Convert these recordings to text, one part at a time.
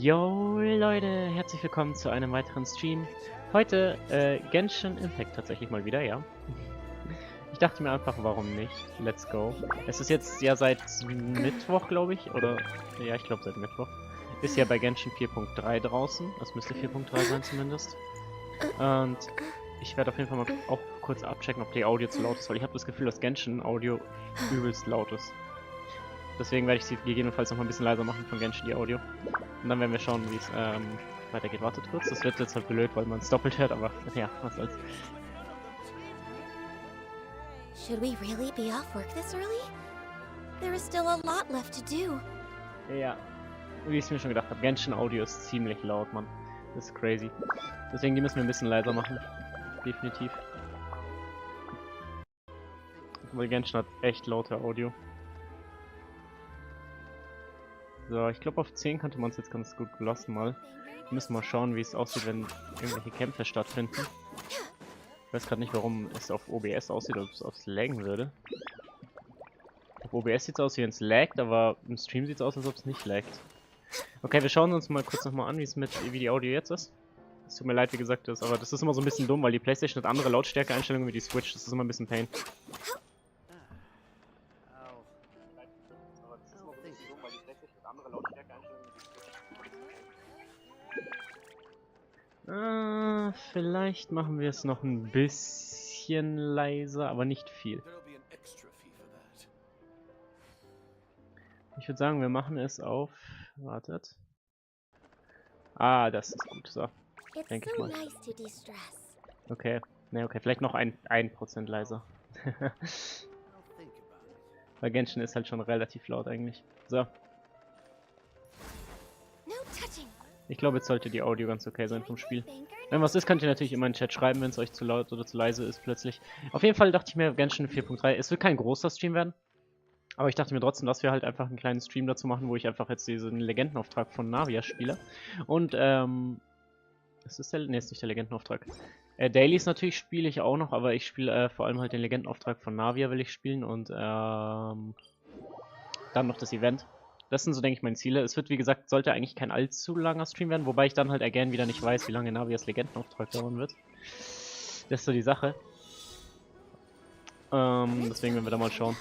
Yo Leute, herzlich willkommen zu einem weiteren Stream. Heute Genshin Impact tatsächlich mal wieder, ja. Ich dachte mir einfach, warum nicht? Let's go. Es ist jetzt ja seit Mittwoch, glaube ich, oder ja, ich glaube seit Mittwoch. Ist ja bei Genshin 4.3 draußen. Das müsste 4.3 sein zumindest. Und ich werde auf jeden Fall mal auch kurz abchecken, ob die Audio zu laut ist, weil ich habe das Gefühl, dass Genshin Audio übelst laut ist. Deswegen werde ich sie gegebenenfalls noch mal ein bisschen leiser machen von Genshin, die Audio. Und dann werden wir schauen, wie es weitergeht. Wartet kurz, das wird jetzt halt blöd, weil man es doppelt hört, aber ja, was soll's. Should we really be off work this early? There is still a lot left to do. Ja, wie ich es mir schon gedacht habe, Genshin Audio ist ziemlich laut, Mann. Das ist crazy. Deswegen, die müssen wir ein bisschen leiser machen. Definitiv. Weil Genshin hat echt laute Audio. So, ich glaube auf 10 könnte man es jetzt ganz gut lassen mal. Wir müssen mal schauen, wie es aussieht, wenn irgendwelche Kämpfe stattfinden. Ich weiß gerade nicht, warum es auf OBS aussieht, oder ob es aufs Laggen würde. Auf OBS sieht es aus, wie wenn es laggt, aber im Stream sieht es aus, als ob es nicht laggt. Okay, wir schauen uns mal kurz nochmal an, wie die Audio jetzt ist. Es tut mir leid, wie gesagt, aber das ist immer so ein bisschen dumm, weil die PlayStation hat andere Lautstärke-Einstellungen wie die Switch. Das ist immer ein bisschen Pain. Vielleicht machen wir es noch ein bisschen leiser, aber nicht viel. Ich würde sagen, wir machen es auf... Wartet. Ah, das ist gut, so. Denke ich mal. Okay, ne, okay, vielleicht noch 1% leiser. Weil Genshin ist halt schon relativ laut eigentlich. So. Ich glaube, jetzt sollte die Audio ganz okay sein vom Spiel. Wenn was ist, könnt ihr natürlich immer in den Chat schreiben, wenn es euch zu laut oder zu leise ist plötzlich. Auf jeden Fall dachte ich mir, Genshin 4.3, es wird kein großer Stream werden. Aber ich dachte mir trotzdem, dass wir halt einfach einen kleinen Stream dazu machen, wo ich einfach jetzt diesen Legendenauftrag von Navia spiele. Und, ist das der? Ne, ist nicht der Legendenauftrag. Dailies natürlich spiele ich auch noch, aber ich spiele vor allem halt den Legendenauftrag von Navia will ich spielen und, dann noch das Event. Das sind so, denke ich, meine Ziele. Es wird, wie gesagt, sollte eigentlich kein allzu langer Stream werden, wobei ich dann halt again wieder nicht weiß, wie lange Navias Legendenauftrag dauern wird. Das ist so die Sache. Deswegen werden wir da mal schauen.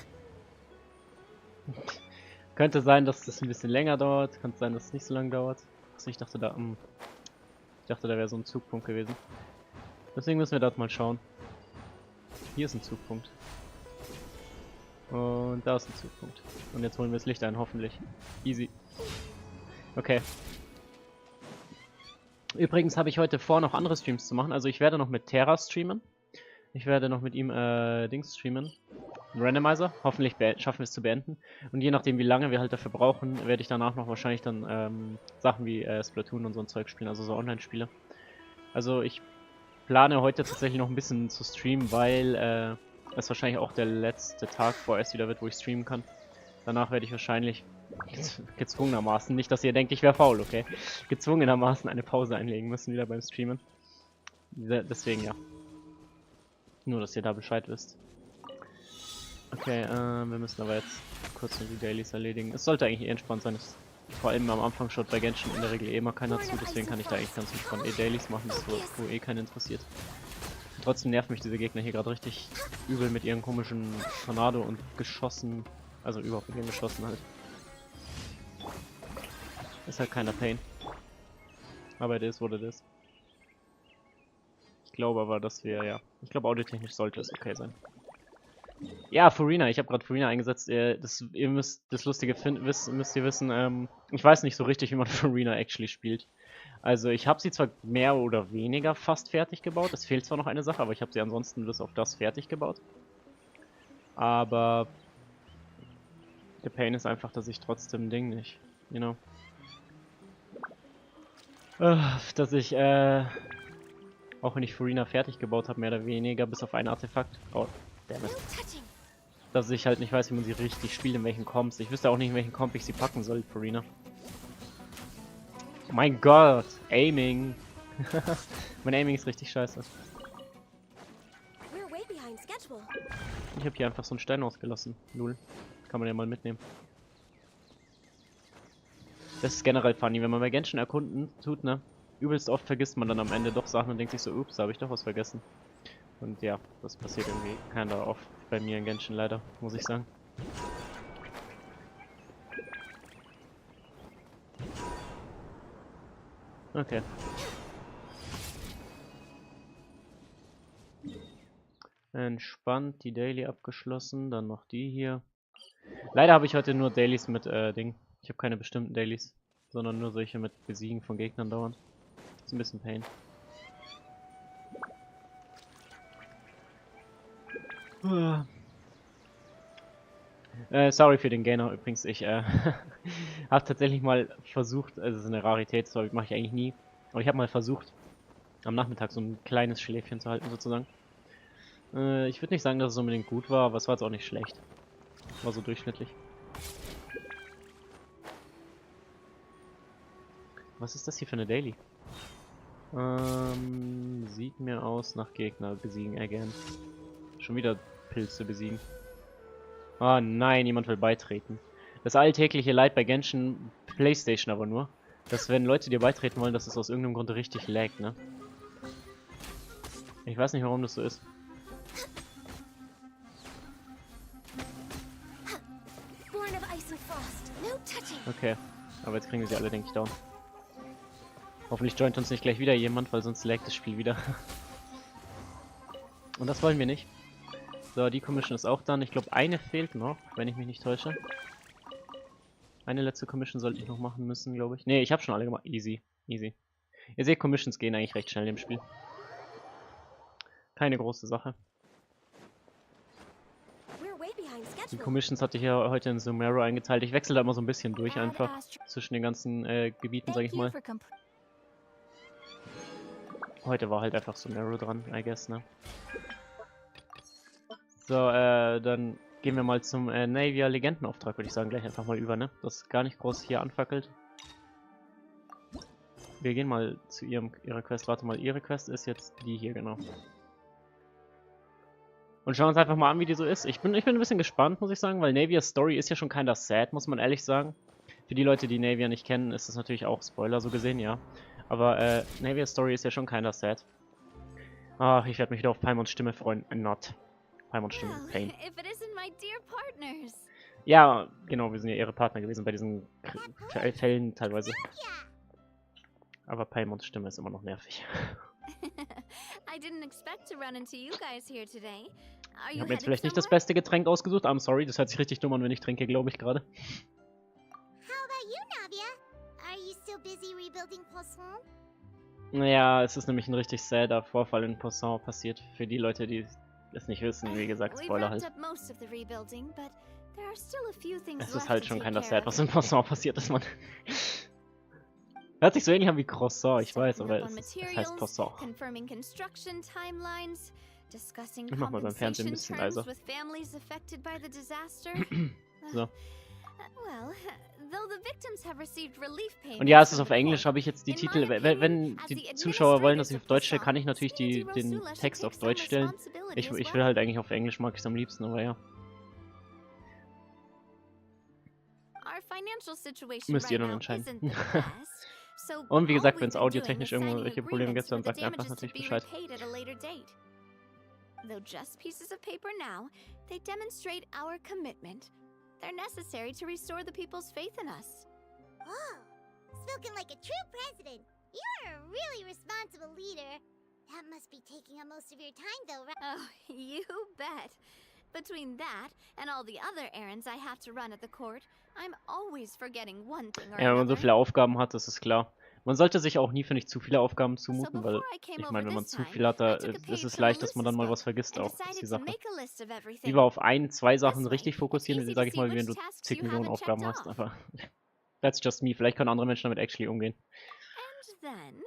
Könnte sein, dass das ein bisschen länger dauert. Könnte sein, dass es nicht so lange dauert. Also ich dachte, da wäre so ein Zugpunkt gewesen. Deswegen müssen wir dort mal schauen. Hier ist ein Zugpunkt. Und da ist ein Zugpunkt. Und jetzt holen wir das Licht ein, hoffentlich. Easy. Okay. Übrigens habe ich heute vor, noch andere Streams zu machen. Also ich werde noch mit Terra streamen. Ich werde noch mit ihm Dings streamen. Randomizer. Hoffentlich schaffen wir es zu beenden. Und je nachdem, wie lange wir halt dafür brauchen, werde ich danach noch wahrscheinlich dann Sachen wie Splatoon und so ein Zeug spielen. Also so Online-Spiele. Also ich plane heute tatsächlich noch ein bisschen zu streamen, weil es wahrscheinlich auch der letzte Tag vorerst wieder wird, wo ich streamen kann. Danach werde ich wahrscheinlich gezwungenermaßen, nicht dass ihr denkt, ich wäre faul, okay? Gezwungenermaßen eine Pause einlegen müssen wieder beim Streamen. Deswegen ja. Nur, dass ihr da Bescheid wisst. Okay, wir müssen aber jetzt kurz noch die Dailies erledigen. Es sollte eigentlich eh entspannt sein. Vor allem am Anfang schaut bei Genshin in der Regel eh mal keiner zu, deswegen kann ich da eigentlich ganz entspannt Dailies machen, wo eh keinen interessiert. Und trotzdem nerven mich diese Gegner hier gerade richtig übel mit ihren komischen Tornado und Geschossen. Also überhaupt mit ihren Geschossen halt. Ist halt keiner Pain. Aber it is what it is. Ich glaube aber, dass wir, ja. Ich glaube, audiotechnisch sollte es okay sein. Ja, Furina, ich habe gerade Furina eingesetzt. Ihr müsst das Lustige müsst ihr wissen, ich weiß nicht so richtig, wie man Furina actually spielt. Also ich habe sie zwar mehr oder weniger fast fertig gebaut. Es fehlt zwar noch eine Sache, aber ich habe sie ansonsten bis auf das fertig gebaut. Aber der Pain ist einfach, dass ich trotzdem Ding nicht, you know. Dass ich, auch wenn ich Furina fertig gebaut habe, mehr oder weniger, bis auf ein Artefakt. Oh, dammit. Dass ich halt nicht weiß, wie man sie richtig spielt, in welchen Comps. Ich wüsste auch nicht, in welchen Comp ich sie packen soll, Furina. Oh mein Gott, Aiming. Mein Aiming ist richtig scheiße. Ich habe hier einfach so einen Stein ausgelassen. Lul. Kann man ja mal mitnehmen. Das ist generell funny, wenn man bei Genshin erkunden tut, ne? Übelst oft vergisst man dann am Ende doch Sachen und denkt sich so, ups, da habe ich doch was vergessen. Und ja, das passiert irgendwie kinda oft bei mir in Genshin leider, muss ich sagen. Okay. Entspannt, die Daily abgeschlossen, dann noch die hier. Leider habe ich heute nur Dailies mit Ding. Ich habe keine bestimmten Dailies, sondern nur solche mit Besiegen von Gegnern dauernd. Ist ein bisschen Pain. Sorry für den Gainer übrigens. Ich habe tatsächlich mal versucht, also es ist eine Rarität, sorry, mache ich eigentlich nie. Aber ich habe mal versucht, am Nachmittag so ein kleines Schläfchen zu halten sozusagen. Ich würde nicht sagen, dass es unbedingt gut war, aber es war jetzt auch nicht schlecht. War so durchschnittlich. Was ist das hier für eine Daily? Sieht mir aus nach Gegner besiegen again. Schon wieder Pilze besiegen. Ah nein, jemand will beitreten. Das alltägliche Leid bei Genshin, PlayStation aber nur, dass wenn Leute dir beitreten wollen, dass es aus irgendeinem Grund richtig laggt, ne? Ich weiß nicht, warum das so ist. Okay, aber jetzt kriegen wir sie alle, denke ich, down. Hoffentlich joint uns nicht gleich wieder jemand, weil sonst laggt das Spiel wieder. Und das wollen wir nicht. So, die Commission ist auch dann. Ich glaube, eine fehlt noch, wenn ich mich nicht täusche. Eine letzte Commission sollte ich noch machen müssen, glaube ich. Ne, ich habe schon alle gemacht. Easy, easy. Ihr seht, Commissions gehen eigentlich recht schnell im Spiel. Keine große Sache. Die Commissions hatte ich ja heute in Sumeru eingeteilt. Ich wechsle da immer so ein bisschen durch einfach. Zwischen den ganzen Gebieten, sag ich mal. Heute war halt einfach Sumeru dran, I guess, ne? So, dann gehen wir mal zum Navia Legendenauftrag, würde ich sagen, gleich einfach mal über, ne? Das ist gar nicht groß hier anfackelt. Wir gehen mal zu ihrer Quest. Warte mal, ihre Quest ist jetzt die hier, genau. Und schauen uns einfach mal an, wie die so ist. Ich bin ein bisschen gespannt, muss ich sagen, weil Navias Story ist ja schon kinda sad, muss man ehrlich sagen. Für die Leute, die Navia nicht kennen, ist das natürlich auch Spoiler so gesehen, ja. Aber Navias Story ist ja schon kinda sad. Ach, ich werde mich wieder auf Paimons Stimme freuen. Not. Paimons Stimme. Well, Pain. if it isn't my dear partners. Ja, genau, wir sind ja ihre Partner gewesen bei diesen Fällen teilweise. Aber Paimons Stimme ist immer noch nervig. I didn't expect to run into you guys here today. Are Ich you habe mir jetzt headed vielleicht nicht das somewhere? beste Getränk ausgesucht. I'm sorry, das hört sich richtig dumm an, wenn ich trinke, glaube ich gerade. How about you, Navia? Are you still busy rebuilding Poisson? Naja, es ist nämlich ein richtig sadder Vorfall in Poisson passiert. Für die Leute, die es nicht wissen, wie gesagt, We've Spoiler wrapped halt. up most of the rebuilding, but there are still a few things Es ist left halt to schon take keiner care sad, of. was in Poisson passiert ist, man. Hört sich so ähnlich an wie Croissant, ich weiß, Stocking aber up on es heißt materials, Poisson. Confirming construction timelines, discussing Ich mach mal beim Fernsehen ein compensation bisschen terms leiser. with families affected by the disaster. So. Well, though the victims have received relief payments Und ja, es ist from auf the Englisch, court, habe ich jetzt die in my Titel. opinion, Wenn as die the Zuschauer wollen, dass ich administrators auf Deutsch of stelle, kann ich Poisson, natürlich Sneedy den Rosula should Text take auf some Deutsch stellen. responsibility Ich as will well. halt eigentlich auf Englisch, mag ich es am liebsten, aber ja. Our financial situation Müsst ihr right dann now entscheiden. isn't the best, so Und wie all gesagt, we've wenn es been doing audiotechnisch is signing irgendwelche Probleme gibt, agreements dann for the sagt einfach damages to natürlich be Bescheid. repaid at a later date. Though just pieces of paper now, they demonstrate our commitment. They're necessary to restore the people's faith in us. Oh, spoken like a true president. You're a really responsible leader. That must be taking up most of your time, though, right? Oh, you bet. Between that and all the other errands I have to run at the court, I'm always forgetting one thing or Ja, wenn man so another. viele Aufgaben hat, das ist klar. Man sollte sich auch nie, finde ich, zu viele Aufgaben So zumuten, weil before I came ich over meine, wenn man this zu time, viel hat, da I took a ist page es from leicht, dass man dann Melusa's mal book was vergisst and auch. Das ist die decided to Sache. make a list of everything. Lieber auf ein, zwei This Sachen way, richtig it's fokussieren, easy to sage ich see mal, wie wenn which du tasks zig you Millionen haven't Aufgaben checked hast. off. Aber that's just me. Vielleicht können andere Menschen damit actually umgehen. And then,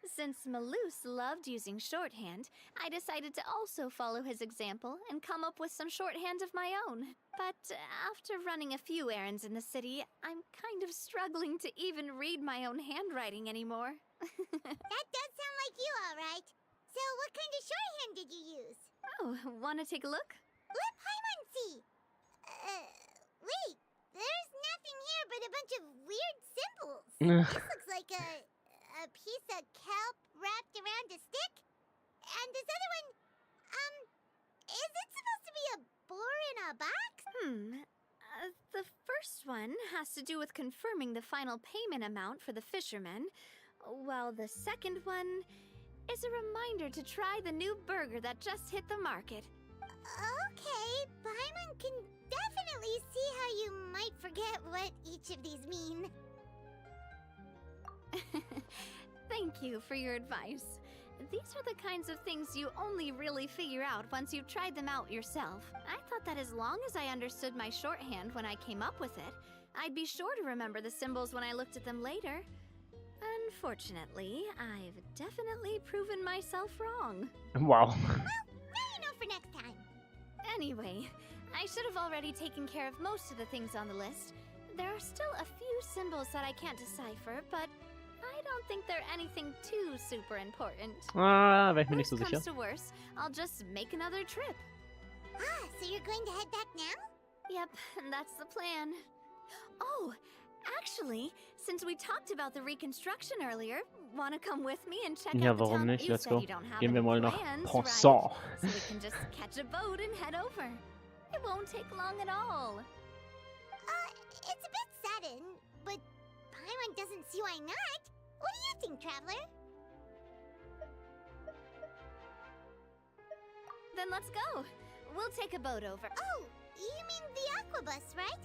since Malus loved using shorthand, I decided to also follow his example and come up with some shorthand of my own. But after running a few errands in the city, I'm kind of struggling to even read my own handwriting anymore. That does sound like you, all right. So, what kind of shorthand did you use? Oh, wanna take a look? Let Paimon see. Wait. There's nothing here but a bunch of weird symbols. This looks like a piece of kelp wrapped around a stick. And this other one, is it supposed to be a boar in a box? The first one has to do with confirming the final payment amount for the fishermen, while the second one is a reminder to try the new burger that just hit the market. Okay, Paimon can definitely see how you might forget what each of these mean. Thank you for your advice. These are the kinds of things you only really figure out once you've tried them out yourself. I thought that as long as I understood my shorthand when I came up with it, I'd be sure to remember the symbols when I looked at them later. Unfortunately, I've definitely proven myself wrong. Wow. Now you know for next time. Anyway, I should have already taken care of most of the things on the list. There are still a few symbols that I can't decipher, but I don't think they're anything too super important. Ah, wäre ich mir nicht so Worst sicher. comes to worst, I'll just make another trip. Ah, so you're going to head back now? Yep, that's the plan. Oh, actually, since we talked about the reconstruction earlier, wanna come with me and check Ja, out the warum town? nicht? You Let's said go. you don't have Gehen wir any mal nach plans, Poisson. right? So we can just catch a boat and head over. It won't take long at all. It's a bit sudden, but Paimon doesn't see why not. What do you think, Traveler? Then let's go. We'll take a boat over. Oh, you mean the aquabus, right?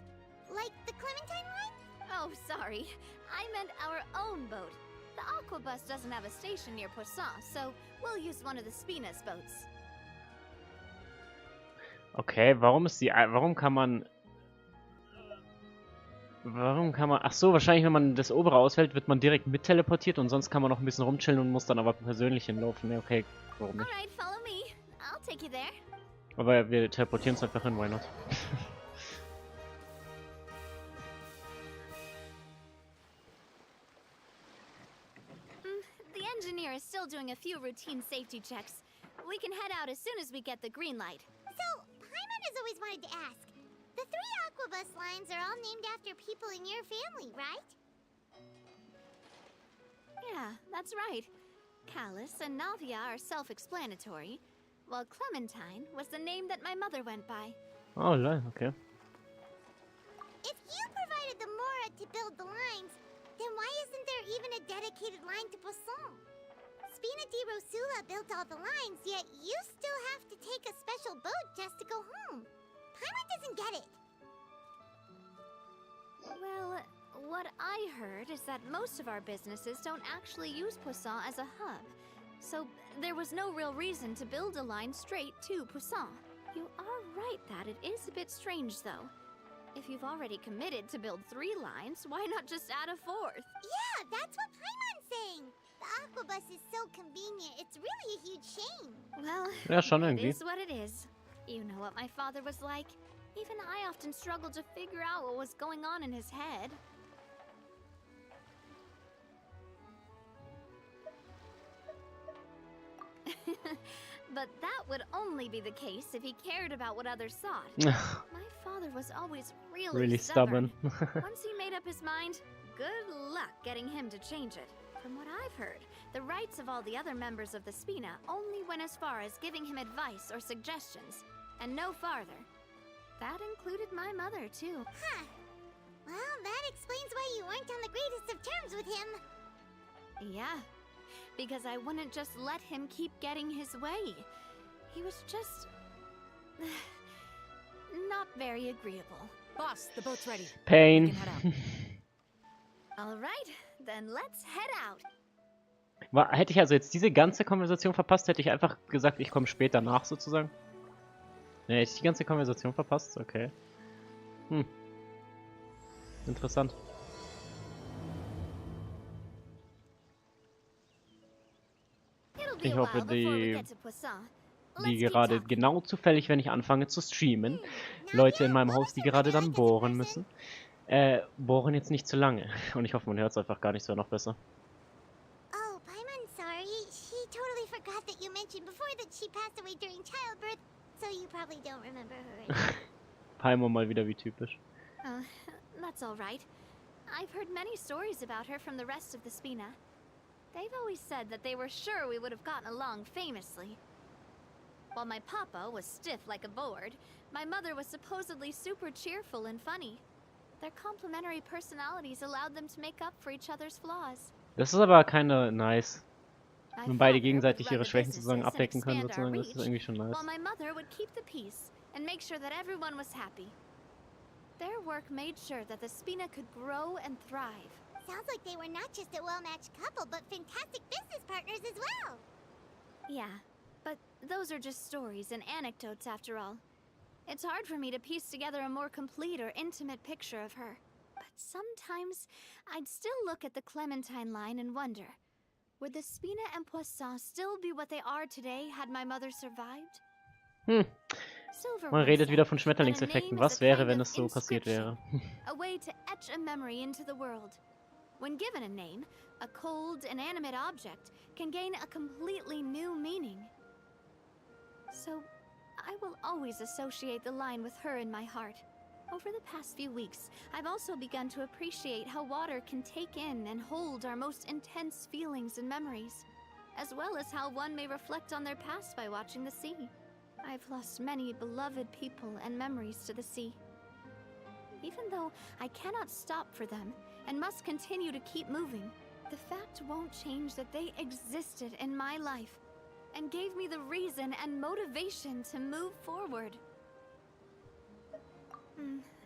Like the Clementine line? Oh, sorry. I meant our own boat. The aquabus doesn't have a station near Poisson, so we'll use one of the Spinas boats. Okay, warum kann man... Ach so, wahrscheinlich, wenn man das obere auswählt, wird man direkt mit teleportiert und sonst kann man noch ein bisschen rumchillen und muss dann aber persönlich hinlaufen. Ja, okay, warum nicht? Alright, follow me. I'll take you there. Aber wir teleportieren uns einfach hin, why not? The engineer is still doing a few routine safety checks. We can head out as soon as we get the green light. So, Paimon has always wanted to ask. The 3 aquabus lines are all named after people in your family, right? Yeah, that's right. Callus and Navia are self-explanatory, while Clementine was the name that my mother went by. Oh, lol, okay. If you provided the Mora to build the lines, then why isn't there even a dedicated line to Poisson? Spina di Rosula built all the lines, yet you still have to take a special boat just to go home. Paimon doesn't get it. Well, what I heard is that most of our businesses don't actually use Poisson as a hub, so there was no real reason to build a line straight to Poisson. You are right that it is a bit strange, though. If you've already committed to build 3 lines, why not just add a 4th? Yeah, that's what Paimon's saying. The Aquabus is so convenient, it's really a huge shame. Well, Ja, schon it irgendwie. is what it is. You know what my father was like. Even I often struggled to figure out what was going on in his head. But that would only be the case if he cared about what others thought. My father was always really stubborn. Once he made up his mind, good luck getting him to change it. From what I've heard, the rights of all the other members of the Spina only went as far as giving him advice or suggestions, and no farther. That included my mother, too. Huh. Well, that explains why you weren't on the greatest of terms with him. Yeah, because I wouldn't just let him keep getting his way. He was just... not very agreeable. Boss, the boat's ready. Pain. We can head out. Alright, then let's head out. Hätte ich also jetzt diese ganze Konversation verpasst, hätte ich einfach gesagt, ich komme später nach, sozusagen. Ne, hätte ich die ganze Konversation verpasst? Okay. Interessant. Ich hoffe, die gerade genau zufällig, wenn ich anfange zu streamen, Leute in meinem Haus, die gerade dann bohren müssen, bohren jetzt nicht zu lange. Und ich hoffe, man hört es einfach gar nicht, so noch besser. Oh, Paimon, sorry. She totally forgot that you mentioned before that she passed away during childbirth, so you probably don't remember her. Paimon mal wieder wie typisch. That's all right. I've heard many stories about her from the rest of the Spina. They've always said that they were sure we would have gotten along famously. While my papa was stiff like a board, my mother was supposedly super cheerful and funny. Their complementary personalities allowed them to make up for each other's flaws. Das ist aber keine nice. My Wenn beide father gegenseitig would run ihre the Schwächen sozusagen businesses and abdecken können, expand our sozusagen, das ist reach, irgendwie schon nice. while my mother would keep the peace and make sure that everyone was happy. Their work made sure that the Spina could grow and thrive. Sounds like they were not just a well-matched couple, but fantastic business partners as well. Yeah, but those are just stories and anecdotes after all. It's hard for me to piece together a more complete or intimate picture of her. But sometimes I'd still look at the Clementine line and wonder, would the Spina and Poisson still be what they are today had my mother survived? Man redet wieder von Schmetterlingseffekten. Was wäre, wenn es so passiert wäre? A way to etch a memory into the world. When given a name, a cold, inanimate object can gain a completely new meaning. So, I will always associate the line with her in my heart. Over the past few weeks, I've also begun to appreciate how water can take in and hold our most intense feelings and memories, as well as how one may reflect on their past by watching the sea. I've lost many beloved people and memories to the sea. Even though I cannot stop for them and must continue to keep moving, the fact won't change that they existed in my life and gave me the reason and motivation to move forward.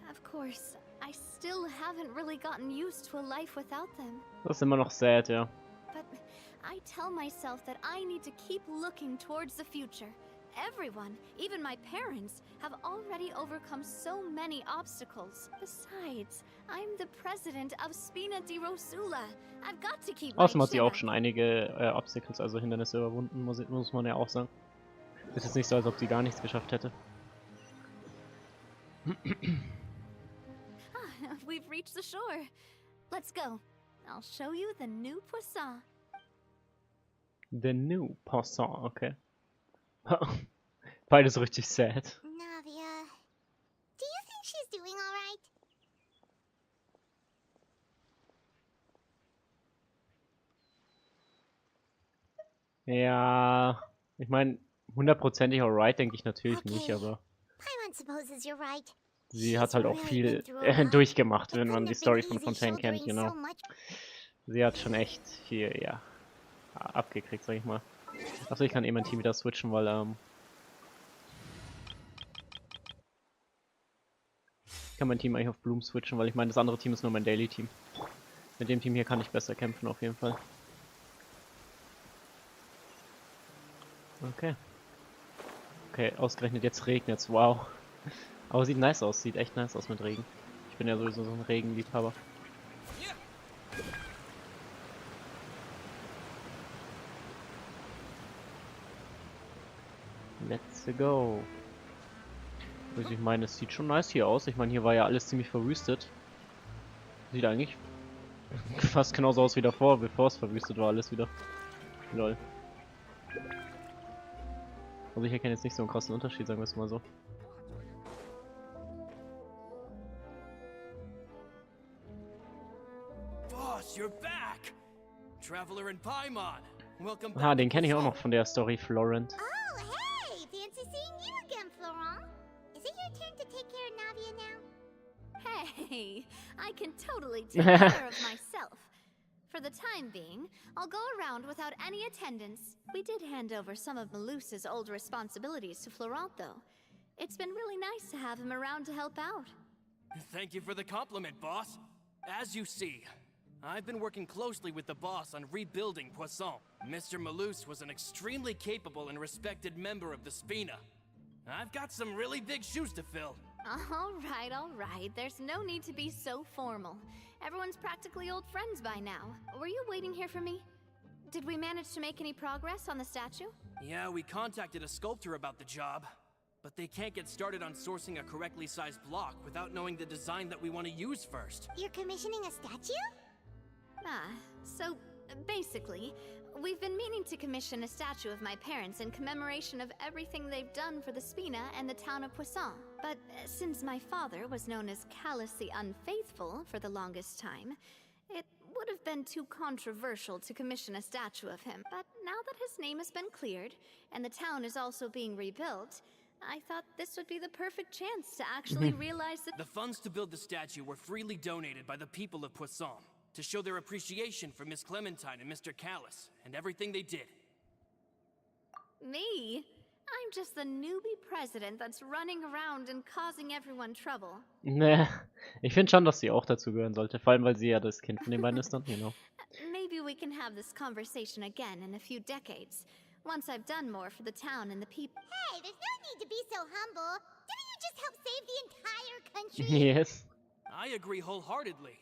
Of course, I still haven't really gotten used to a life without them. Das ist immer noch sad, ja. But I tell myself that I need to keep looking towards the future. Everyone, even my parents, have already overcome so many obstacles. Besides, I'm the president of Spina di Rosula. I've got to keep my Außerdem hat sie auch chin schon einige Obstacles, also Hindernisse überwunden, muss man ja auch sagen. Ist jetzt nicht so, als ob sie gar nichts geschafft hätte. We've reached the shore. Let's go. I'll show you the new Poisson. The new Poisson, okay. Beides richtig sad. Navia, do you think she's doing all right? Ja, ich meine, hundertprozentig alright, denke ich natürlich nicht, aber Paimon supposes you're right. sie hat She's halt auch really viel been through a lot. durchgemacht, It wenn man couldn't die have been Story von easy Fontaine kennt, shouldering genau. so much. Sie hat schon echt viel, ja, abgekriegt, sag ich mal. Achso, ich kann eh mein Team wieder switchen, weil, ich kann mein Team eigentlich auf Bloom switchen, weil ich meine, das andere Team ist nur mein Daily-Team. Mit dem Team hier kann ich besser kämpfen, auf jeden Fall. Okay. Okay, ausgerechnet jetzt regnet's, wow. Aber sieht nice aus, sieht echt nice aus mit Regen. Ich bin ja sowieso so ein Regenliebhaber. Let's go. Also ich meine, es sieht schon nice hier aus. Ich meine, hier war ja alles ziemlich verwüstet. Sieht eigentlich fast genauso aus wie davor, bevor es verwüstet war alles wieder. Lol. Also ich erkenne jetzt nicht so einen krassen Unterschied, sagen wir es mal so. Boss, you're back! Traveler in Paimon. Welcome Ah, back. den kenne ich auch noch von der Story Florent. Oh, hey! Fancy seeing you again, Florent. Is it your turn to take care of Navia now? Hey, I can totally take care of myself. For the time being, I'll go around without any attendance. We did hand over some of Malus's old responsibilities to Florent, though. It's been really nice to have him around to help out. Thank you for the compliment, boss. As you see, I've been working closely with the boss on rebuilding Poisson. Mr. Malus was an extremely capable and respected member of the Spina. I've got some really big shoes to fill. All right. There's no need to be so formal. Everyone's practically old friends by now. Were you waiting here for me? Did we manage to make any progress on the statue? Yeah, we contacted a sculptor about the job, but they can't get started on sourcing a correctly sized block without knowing the design that we want to use first. You're commissioning a statue? So basically, we've been meaning to commission a statue of my parents in commemoration of everything they've done for the Spina and the town of Poisson. But since my father was known as Callus the Unfaithful for the longest time, it would have been too controversial to commission a statue of him. But now that his name has been cleared, and the town is also being rebuilt, I thought this would be the perfect chance to actually realize that— The funds to build the statue were freely donated by the people of Poisson to show their appreciation for Miss Clementine and Mr. Callus and everything they did. Me? I'm just the newbie president that's running around and causing everyone trouble. Ne, ich finde schon, dass sie auch dazu gehören sollte. Vor allem, weil sie ja das Kind von den beiden ist dann, genau. Maybe we can have this conversation again in a few decades, once I've done more for the town and the people. Hey, there's no need to be so humble. Didn't you just help save the entire country? Yes. I agree wholeheartedly.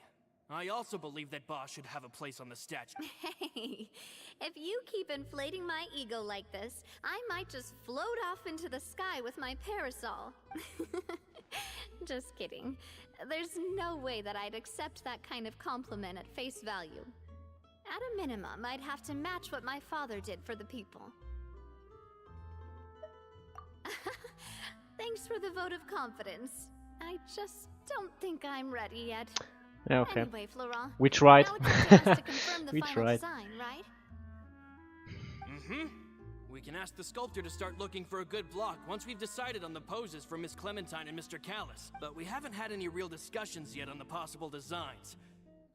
I also believe that Boss should have a place on the statue. Hey, if you keep inflating my ego like this, I might just float off into the sky with my parasol. Just kidding. There's no way that I'd accept that kind of compliment at face value. At a minimum, I'd have to match what my father did for the people. Thanks for the vote of confidence. I just don't think I'm ready yet. Ja, okay. Anyway, Florent, We tried. now it's up to us to confirm the We final tried. design, right? Mm-hmm. We can ask the sculptor to start looking for a good block once we've decided on the poses for Miss Clementine and Mr. Callus. But we haven't had any real discussions yet on the possible designs.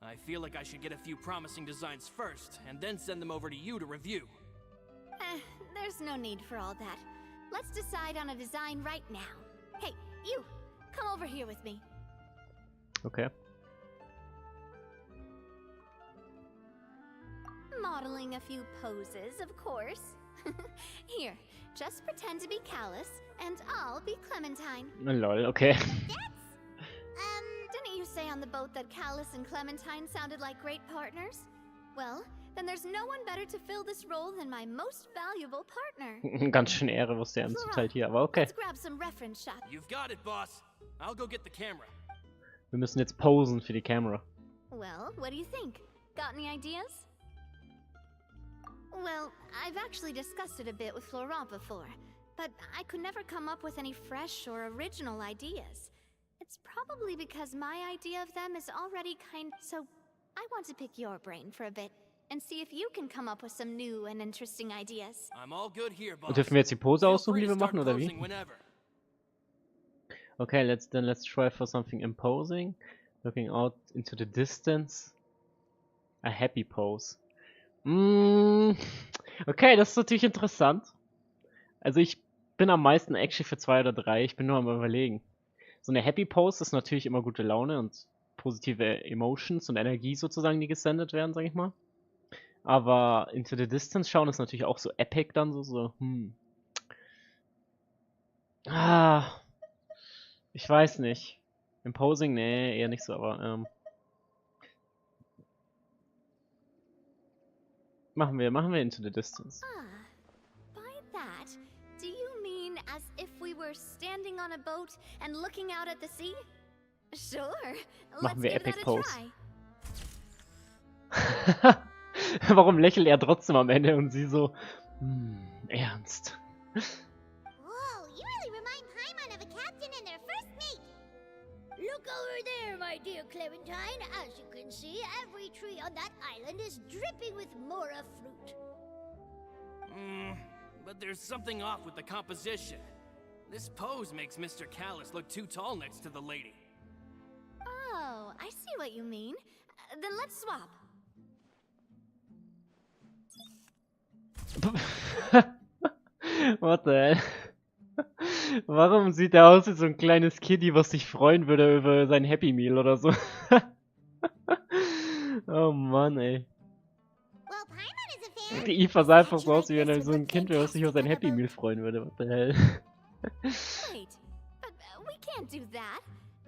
I feel like I should get a few promising designs first, and then send them over to you to review. There's no need for all that. Let's decide on a design right now. Hey, you! Come over here with me. Okay. Modeling a few poses, of course. Here, just pretend to be Callus, and I'll be Clementine. Lol, okay. Didn't you say on the boat that Callus and Clementine sounded like great partners? Well, then there's no one better to fill this role than my most valuable partner. Ganz schön Ehre, was der zuteilt hier, aber okay. Let's grab some reference shots. You've got it, boss. I'll go get the camera. Wir müssen jetzt posen für die Kamera. Well, what do you think? Got any ideas? Well, I've actually discussed it a bit with Florent before, but I could never come up with any fresh or original ideas. It's probably because my idea of them is already so I want to pick your brain for a bit. and see if you can come up with some new and interesting ideas. I'm all good here, boss. Und dürfen wir jetzt die Pose Feel aussuchen, free die to wir start machen, oder posing wie? whenever. Okay, let's try for something imposing. Looking out into the distance. A happy pose. Okay, das ist natürlich interessant. Also ich bin am meisten actually für 2 oder 3. Ich bin nur am Überlegen. So eine Happy Pose ist natürlich immer gute Laune und positive Emotions und Energie sozusagen, die gesendet werden, sag ich mal. Aber Into the Distance schauen ist natürlich auch so epic dann so. Ich weiß nicht. Imposing, nee, eher nicht so, aber machen wir Into the Distance. By that, do you mean as if we were standing on a boat and looking out at the sea? Sure, let's Machen wir give Epic that a Pose. try. Warum lächelt er trotzdem am Ende und sie so, ernst? Whoa, you really remind Paimon of a captain and their first mate. Look over there, my dear Clementine. As you can see, every tree on that island is dripping with mora fruit. But there's something off with the composition. This pose makes Mr. Callis look too tall next to the lady. Oh, I see what you mean. Then let's swap. What the hell? Warum sieht er aus wie so ein kleines Kiddie, was sich freuen würde über sein Happy Meal oder so? Oh Mann, ey. Well, Paimon is a fan. Die Eva sah einfach so aus, wie wenn er so ein Kind wäre, was sich über sein Happy Meal freuen würde. What the hell? Wait, but we can't do that.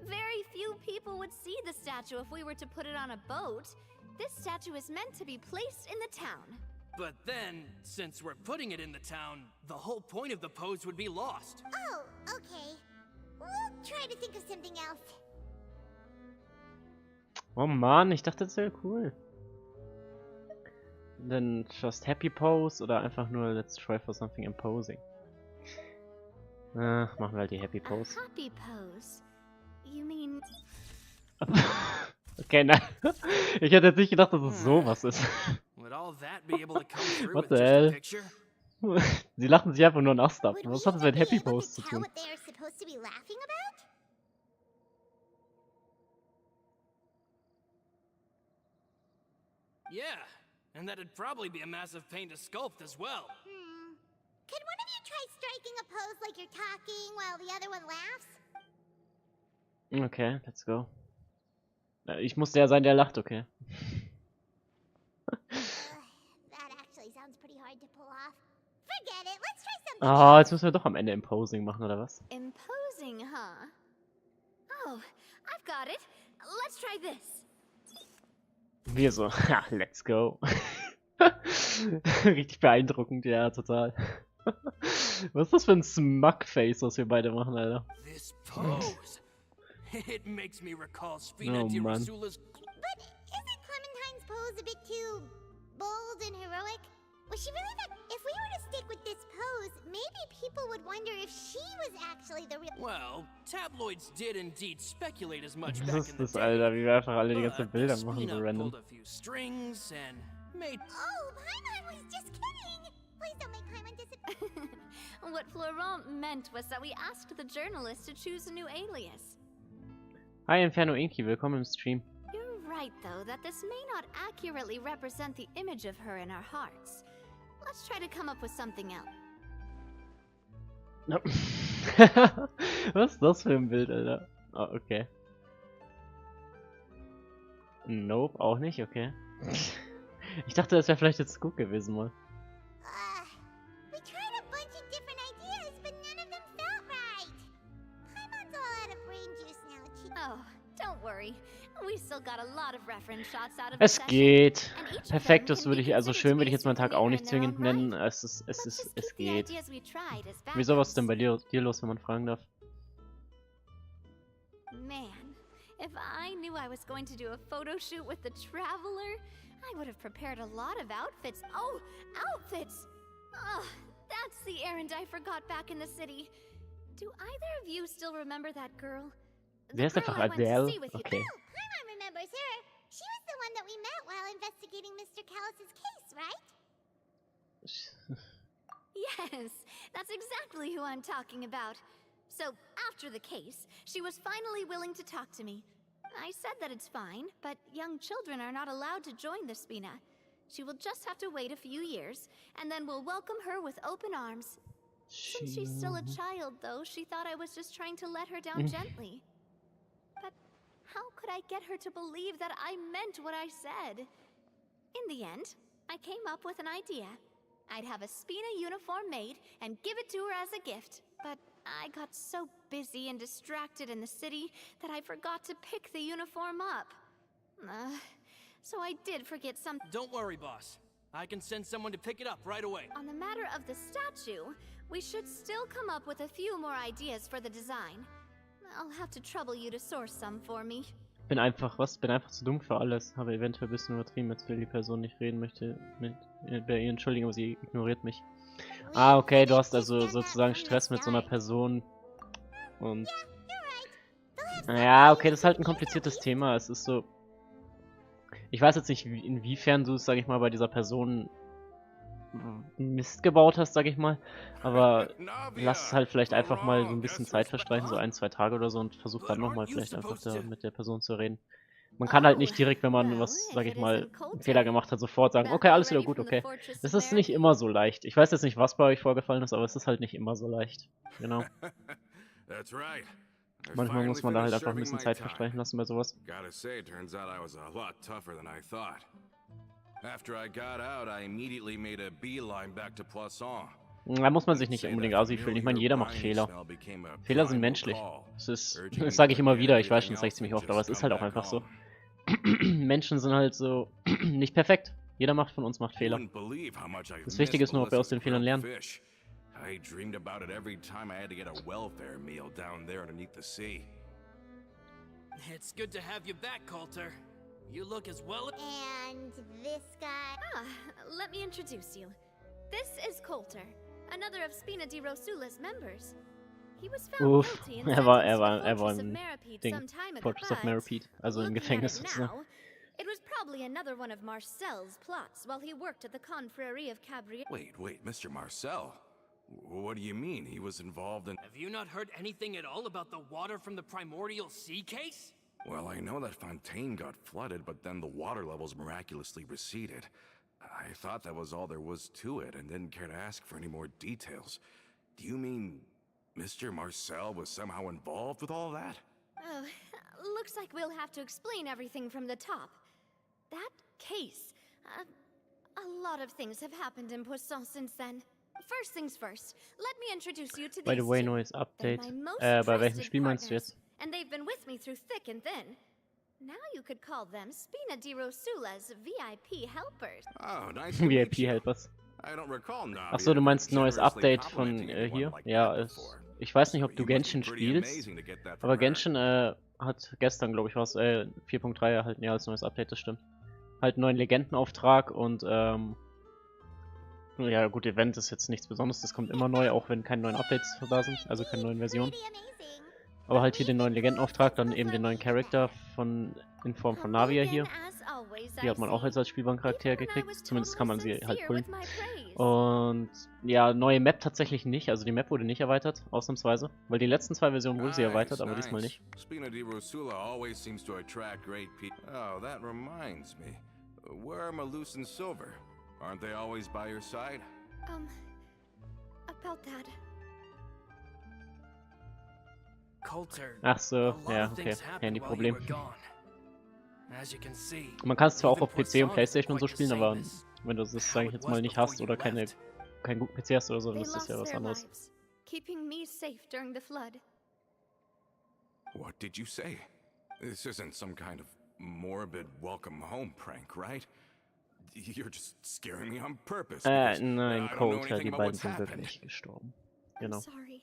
Very few people would see the statue if we were to put it on a boat. This statue is meant to be placed in the town. But then, since we're putting it in the town, the whole point of the pose would be lost. Oh, okay. We'll try to think of something else. Oh Mann, ich dachte, das wäre cool. Dann just happy pose oder einfach nur let's try for something imposing. Machen wir halt die happy pose. A happy pose? You mean... Okay, nein. Ich hätte jetzt nicht gedacht, dass es sowas ist. Would all that be able to come through What with the just hell? a picture? Sie lachen sich einfach nur einen Ast ab. Would Was we hat das mit even Happy be able Pose to zu tell tun? what they are supposed to be laughing about? Yeah, and that'd probably be a massive pain to sculpt as well. Could one of you try striking a pose like you're talking while the other one laughs? Okay, let's go. Ich muss der sein, der lacht, okay. That actually sounds pretty hard to pull off. Forget it, let's try something Ah, else. jetzt müssen wir doch am Ende Imposing machen, oder was? Imposing, huh? Oh, I've got it. Let's try this. Wir so, ha, let's go. Richtig beeindruckend, ja, total. Was ist das für ein Smug-Face, was wir beide machen, Alter? This pose. It makes me recall Oh, Spina di man. Rasula's. But isn't Clementine's pose a bit too bold and heroic? Was she really that? If we were to stick with this pose, maybe people would wonder if she was actually the real. Well, tabloids did indeed speculate as much Was back ist in the das, day. Alter? Wie wir einfach alle die ganzen But Bilder the machen, so Spina random. pulled a few strings and made. Oh, Paimon was just kidding. Please don't make Paimon disappoint. What Florent meant was that we asked the journalist to choose a new alias. Hi Inferno Inky, willkommen im Stream. You're right, though, that this may not accurately represent the image of her in our hearts. Let's try to come up with something else. Was ist das für ein Bild, Alter? Ah, okay. Nope, auch nicht, okay. Ich dachte, das wäre vielleicht jetzt gut gewesen mal. We tried a bunch of different ideas, but none of them felt right. Paimon's all out of brain juice now. Oh, don't worry. We still got a lot of reference shots out of Es the geht. session, and each of them Perfektes can würde be ich, also considered schön würde ich jetzt meinen Tag auch spacey nicht in their own zwingend nennen. right. Es Let's just keep the geht. ideas we tried as Wieso, was ist denn backups. bei dir los, wenn man fragen darf? Man, if I knew I was going to do a photo shoot with the Traveler, I would have prepared a lot of outfits. Oh, outfits! Ugh, that's the errand I forgot back in the city. Do either of you still remember that girl? Wer ist The einfach girl I went to Adele? see with you. Okay. Oh, Paimon remembers her. She was the one that we met while investigating Mr. Callus's case, right? Yes, that's exactly who I'm talking about. So, after the case, she was finally willing to talk to me. I said that it's fine, but young children are not allowed to join the Spina. She will just have to wait a few years, and then we'll welcome her with open arms. Since she's still a child, though, she thought I was just trying to let her down gently. But how could I get her to believe that I meant what I said? In the end, I came up with an idea. I'd have a Spina uniform made and give it to her as a gift. But I got so busy and distracted in the city that I forgot to pick the uniform up. So I did forget some. Don't worry, boss. I can send someone to pick it up right away. On the matter of the statue, we should still come up with a few more ideas for the design. I'll have to trouble you to source some for me. Bin einfach zu dumm für alles. Habe eventuell ein bisschen übertrieben. Jetzt will die Person nicht reden, möchte bei ihr entschuldigen, aber sie ignoriert mich. Ah, okay, du hast also sozusagen Stress mit so einer Person. Und. Naja, okay, das ist halt ein kompliziertes Thema. Es ist so. Ich weiß jetzt nicht, inwiefern du es, sag ich mal, bei dieser Person Mist gebaut hast, sag ich mal. Aber lass es halt vielleicht einfach mal so ein bisschen Zeit verstreichen, so 1, 2 Tage oder so, und versuch dann nochmal vielleicht einfach mit der Person zu reden. Man kann halt nicht direkt, wenn man was, sag ich mal, einen Fehler gemacht hat, sofort sagen, okay, alles wieder gut, okay. Das ist nicht immer so leicht. Ich weiß jetzt nicht, was bei euch vorgefallen ist, aber es ist halt nicht immer so leicht. Genau. Manchmal muss man da halt einfach ein bisschen Zeit verstreichen lassen bei sowas. Da muss man sich nicht unbedingt assi fühlen. Ich meine, jeder macht Fehler. Fehler sind menschlich. Das sage ich immer wieder, ich weiß schon, das sage ich ziemlich oft, aber es ist halt auch einfach so. Menschen sind halt so nicht perfekt. Jeder von uns macht Fehler. Das Wichtige ist nur, ob wir aus den Fehlern lernen. I dreamed about it every time I had to get a welfare meal down there underneath the sea. It's good to have you back, Coulter. You look as well. And this guy. Let me introduce you. This is Coulter, another of Spina di Rosula's members. He was found guilty and er war im Ding, Fortress of Meripede, also im Gefängnis sozusagen. It was probably another one of Marcel's plots while he worked at the Confrérie of Cabrières. Wait, Mr. Marcel? What do you mean? He was involved in... Have you not heard anything at all about the water from the primordial sea case? Well, I know that Fontaine got flooded, but then the water levels miraculously receded. I thought that was all there was to it, and didn't care to ask for any more details. Do you mean Mr. Marcel was somehow involved with all that? Oh, looks like we'll have to explain everything from the top. That case... a lot of things have happened in Poisson since then. First things first, let me introduce you to By the way, neues Update. Bei welchem Spiel meinst du jetzt? And they've been with me through thick and thin. Now you could call them Spina di Rosula's VIP helpers. Oh, nice. VIP Helpers. I don't recall now. Achso, du meinst neues Update von hier? Ja, ich weiß nicht, ob du Genshin spielst, aber Genshin hat gestern, glaube ich, was 4.3 erhalten, ja, als neues Update, das stimmt. Halt einen neuen Legendenauftrag und ja gut, Event ist jetzt nichts Besonderes, das kommt immer neu, auch wenn keine neuen Updates da sind, also keine neuen Versionen. Aber halt hier den neuen Legendenauftrag, dann eben den neuen Charakter in Form von Navia hier. Die hat man auch jetzt als spielbaren Charakter gekriegt, zumindest kann man sie halt pullen. Und ja, neue Map tatsächlich nicht, also die Map wurde nicht erweitert, ausnahmsweise. Weil die letzten 2 Versionen wurde sie erweitert, aber diesmal nicht. Spina di Rosula always seems to attract great people. Oh, that reminds me. Where are Malus and Silver? Aren't they always by your side? About that. Coulter. Ach so, ja, okay, Handyproblem. As you can see, Man kann es zwar auch auf PC und PlayStation und so spielen, aber wenn du das, sage ich jetzt mal, nicht hast oder keinen guten PC hast oder so, dann ist das ja was anderes. Keeping me safe during the flood. What did you say? This isn't some kind of morbid welcome home prank, right? You're just scaring me on purpose. Nein, Coulter, die beiden sind wirklich gestorben. Genau. I'm sorry,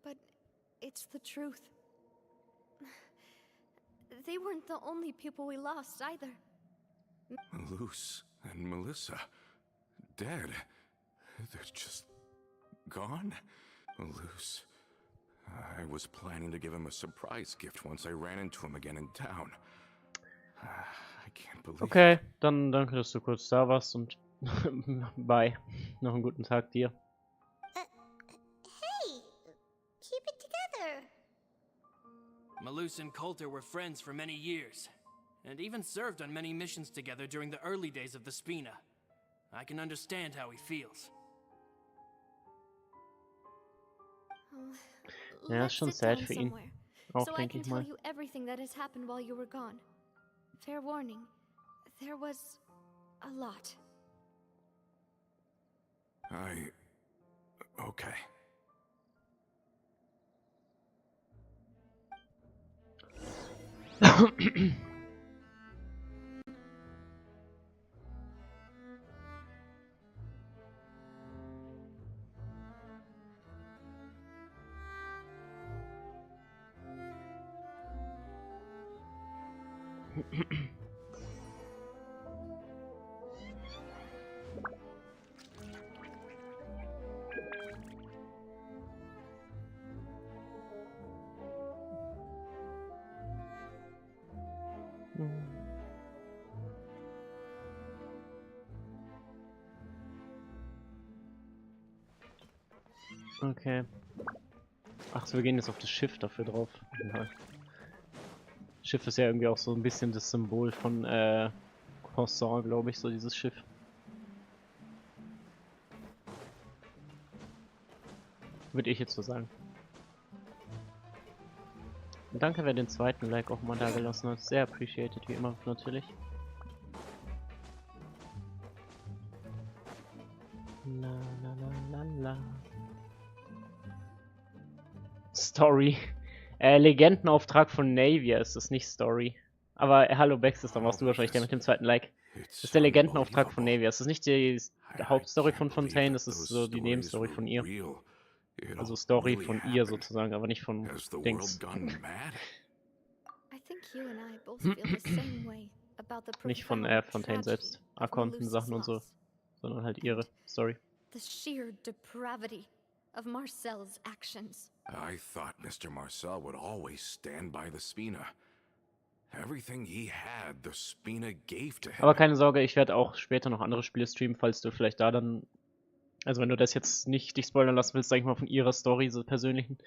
but it's the truth. They weren't the only people we lost either. Malus and Melissa, dead. They're just gone. Malus. I was planning to give him a surprise gift once I ran into him again in town. can't believe Okay, it. dann danke, dass du kurz da warst und bye. Noch einen guten Tag dir. Hey, keep it together. Malus and Coulter were friends for many years, and even served on many missions together during the early days of the Spina. I can understand how he feels. Ja, Let's ist schon sit sad down für ihn. somewhere, Auch, so I denke can ich tell mal. you everything that has happened while you were gone. Fair warning, there was a lot. Okay. Okay. Ach so, wir gehen jetzt auf das Schiff dafür drauf. Ja. Schiff ist ja irgendwie auch so ein bisschen das Symbol von Croissant, glaube ich, so dieses Schiff. Würde ich jetzt so sagen. Und danke, wer den zweiten Like auch mal da gelassen hat. Sehr appreciated, wie immer, natürlich. La la la la la. Story. Legendenauftrag von Navia ist das, nicht Story. Aber hallo Baxter, dann warst du wahrscheinlich der mit dem zweiten Like. Das ist der Legendenauftrag von Navia. Das ist nicht die Hauptstory von Fontaine, das ist so die Nebenstory von ihr. Also Story von ihr sozusagen, aber nicht von Dings. I think you and I both feel the same way about the Nicht von profound Fontaine selbst. tragedy of Arkonten, Sachen und Malus's so. loss. Sondern halt ihre Story. The sheer depravity of Marcel's actions. I thought Mr. Marcel would always stand by the Spina. Everything he had, the Spina gave to him. Aber keine Sorge, ich werde auch später noch andere Spiele streamen, falls du vielleicht da dann... Also wenn du das jetzt nicht dich spoilern lassen willst, sag ich mal, von ihrer Story, so persönlichen.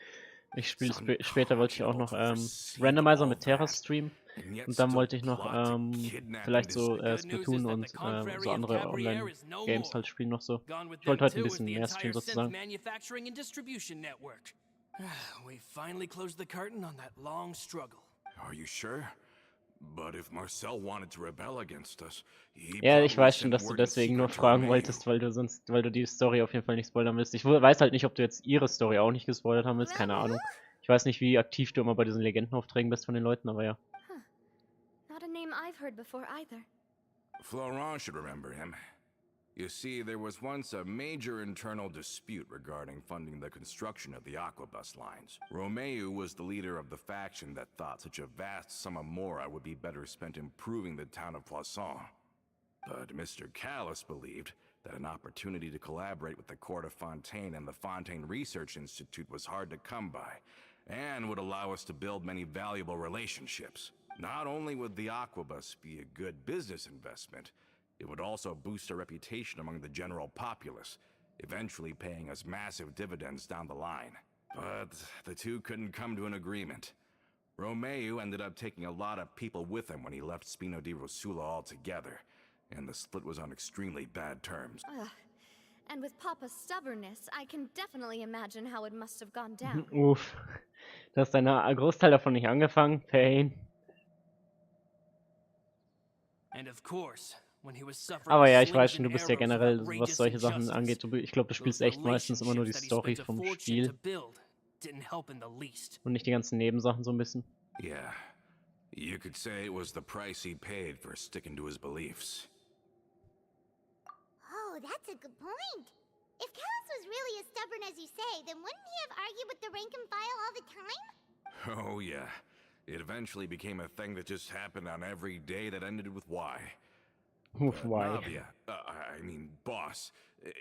Ich spiele später, wollte ich auch noch Randomizer mit Terra streamen. Und dann wollte ich noch vielleicht so Splatoon und so andere Online-Games halt spielen noch so. Ich wollte heute ein bisschen mehr streamen sozusagen. We finally closed the curtain on that long struggle. Are you sure? But if Marcel wanted to rebel against us, he Ja, ich probably weiß schon, sent dass du word in deswegen nur secret to fragen Romeo. wolltest, weil du die Story auf jeden Fall nicht spoilern willst. Ich weiß halt nicht, ob du jetzt ihre Story auch nicht gespoilert haben willst, keine Ahnung. Ich weiß nicht, wie aktiv du immer bei diesen Legendenaufträgen bist von den Leuten, aber ja. Not a name I've heard before either. Florent should remember him. You see, there was once a major internal dispute regarding funding the construction of the aquabus lines. Romeo was the leader of the faction that thought such a vast sum of mora would be better spent improving the town of Poisson. But Mr. Callis believed that an opportunity to collaborate with the court of Fontaine and the Fontaine Research Institute was hard to come by, and would allow us to build many valuable relationships. Not only would the aquabus be a good business investment, it would also boost our reputation among the general populace, eventually paying us massive dividends down the line. But the two couldn't come to an agreement. Romeo ended up taking a lot of people with him when he left Spino di Rosula altogether, and the split was on extremely bad terms. And with Papa's stubbornness, I can definitely imagine how it must have gone down. Uff. Du hast deinen Großteil davon nicht angefangen. Pain. And of course, Aber ja, ich weiß schon, du bist ja generell, was solche Sachen angeht, ich glaube, du spielst echt meistens immer nur die Story vom Spiel. Und nicht die ganzen Nebensachen so ein bisschen. Yeah. You could say it was the price he paid for sticking to his beliefs. Oh, that's a good point. If Callis was really as stubborn as you say, then wouldn't he have argued with the rank and file all the time? Oh, yeah. It eventually became a thing that just happened on every day that ended with Y. Why? Navia, I mean, boss,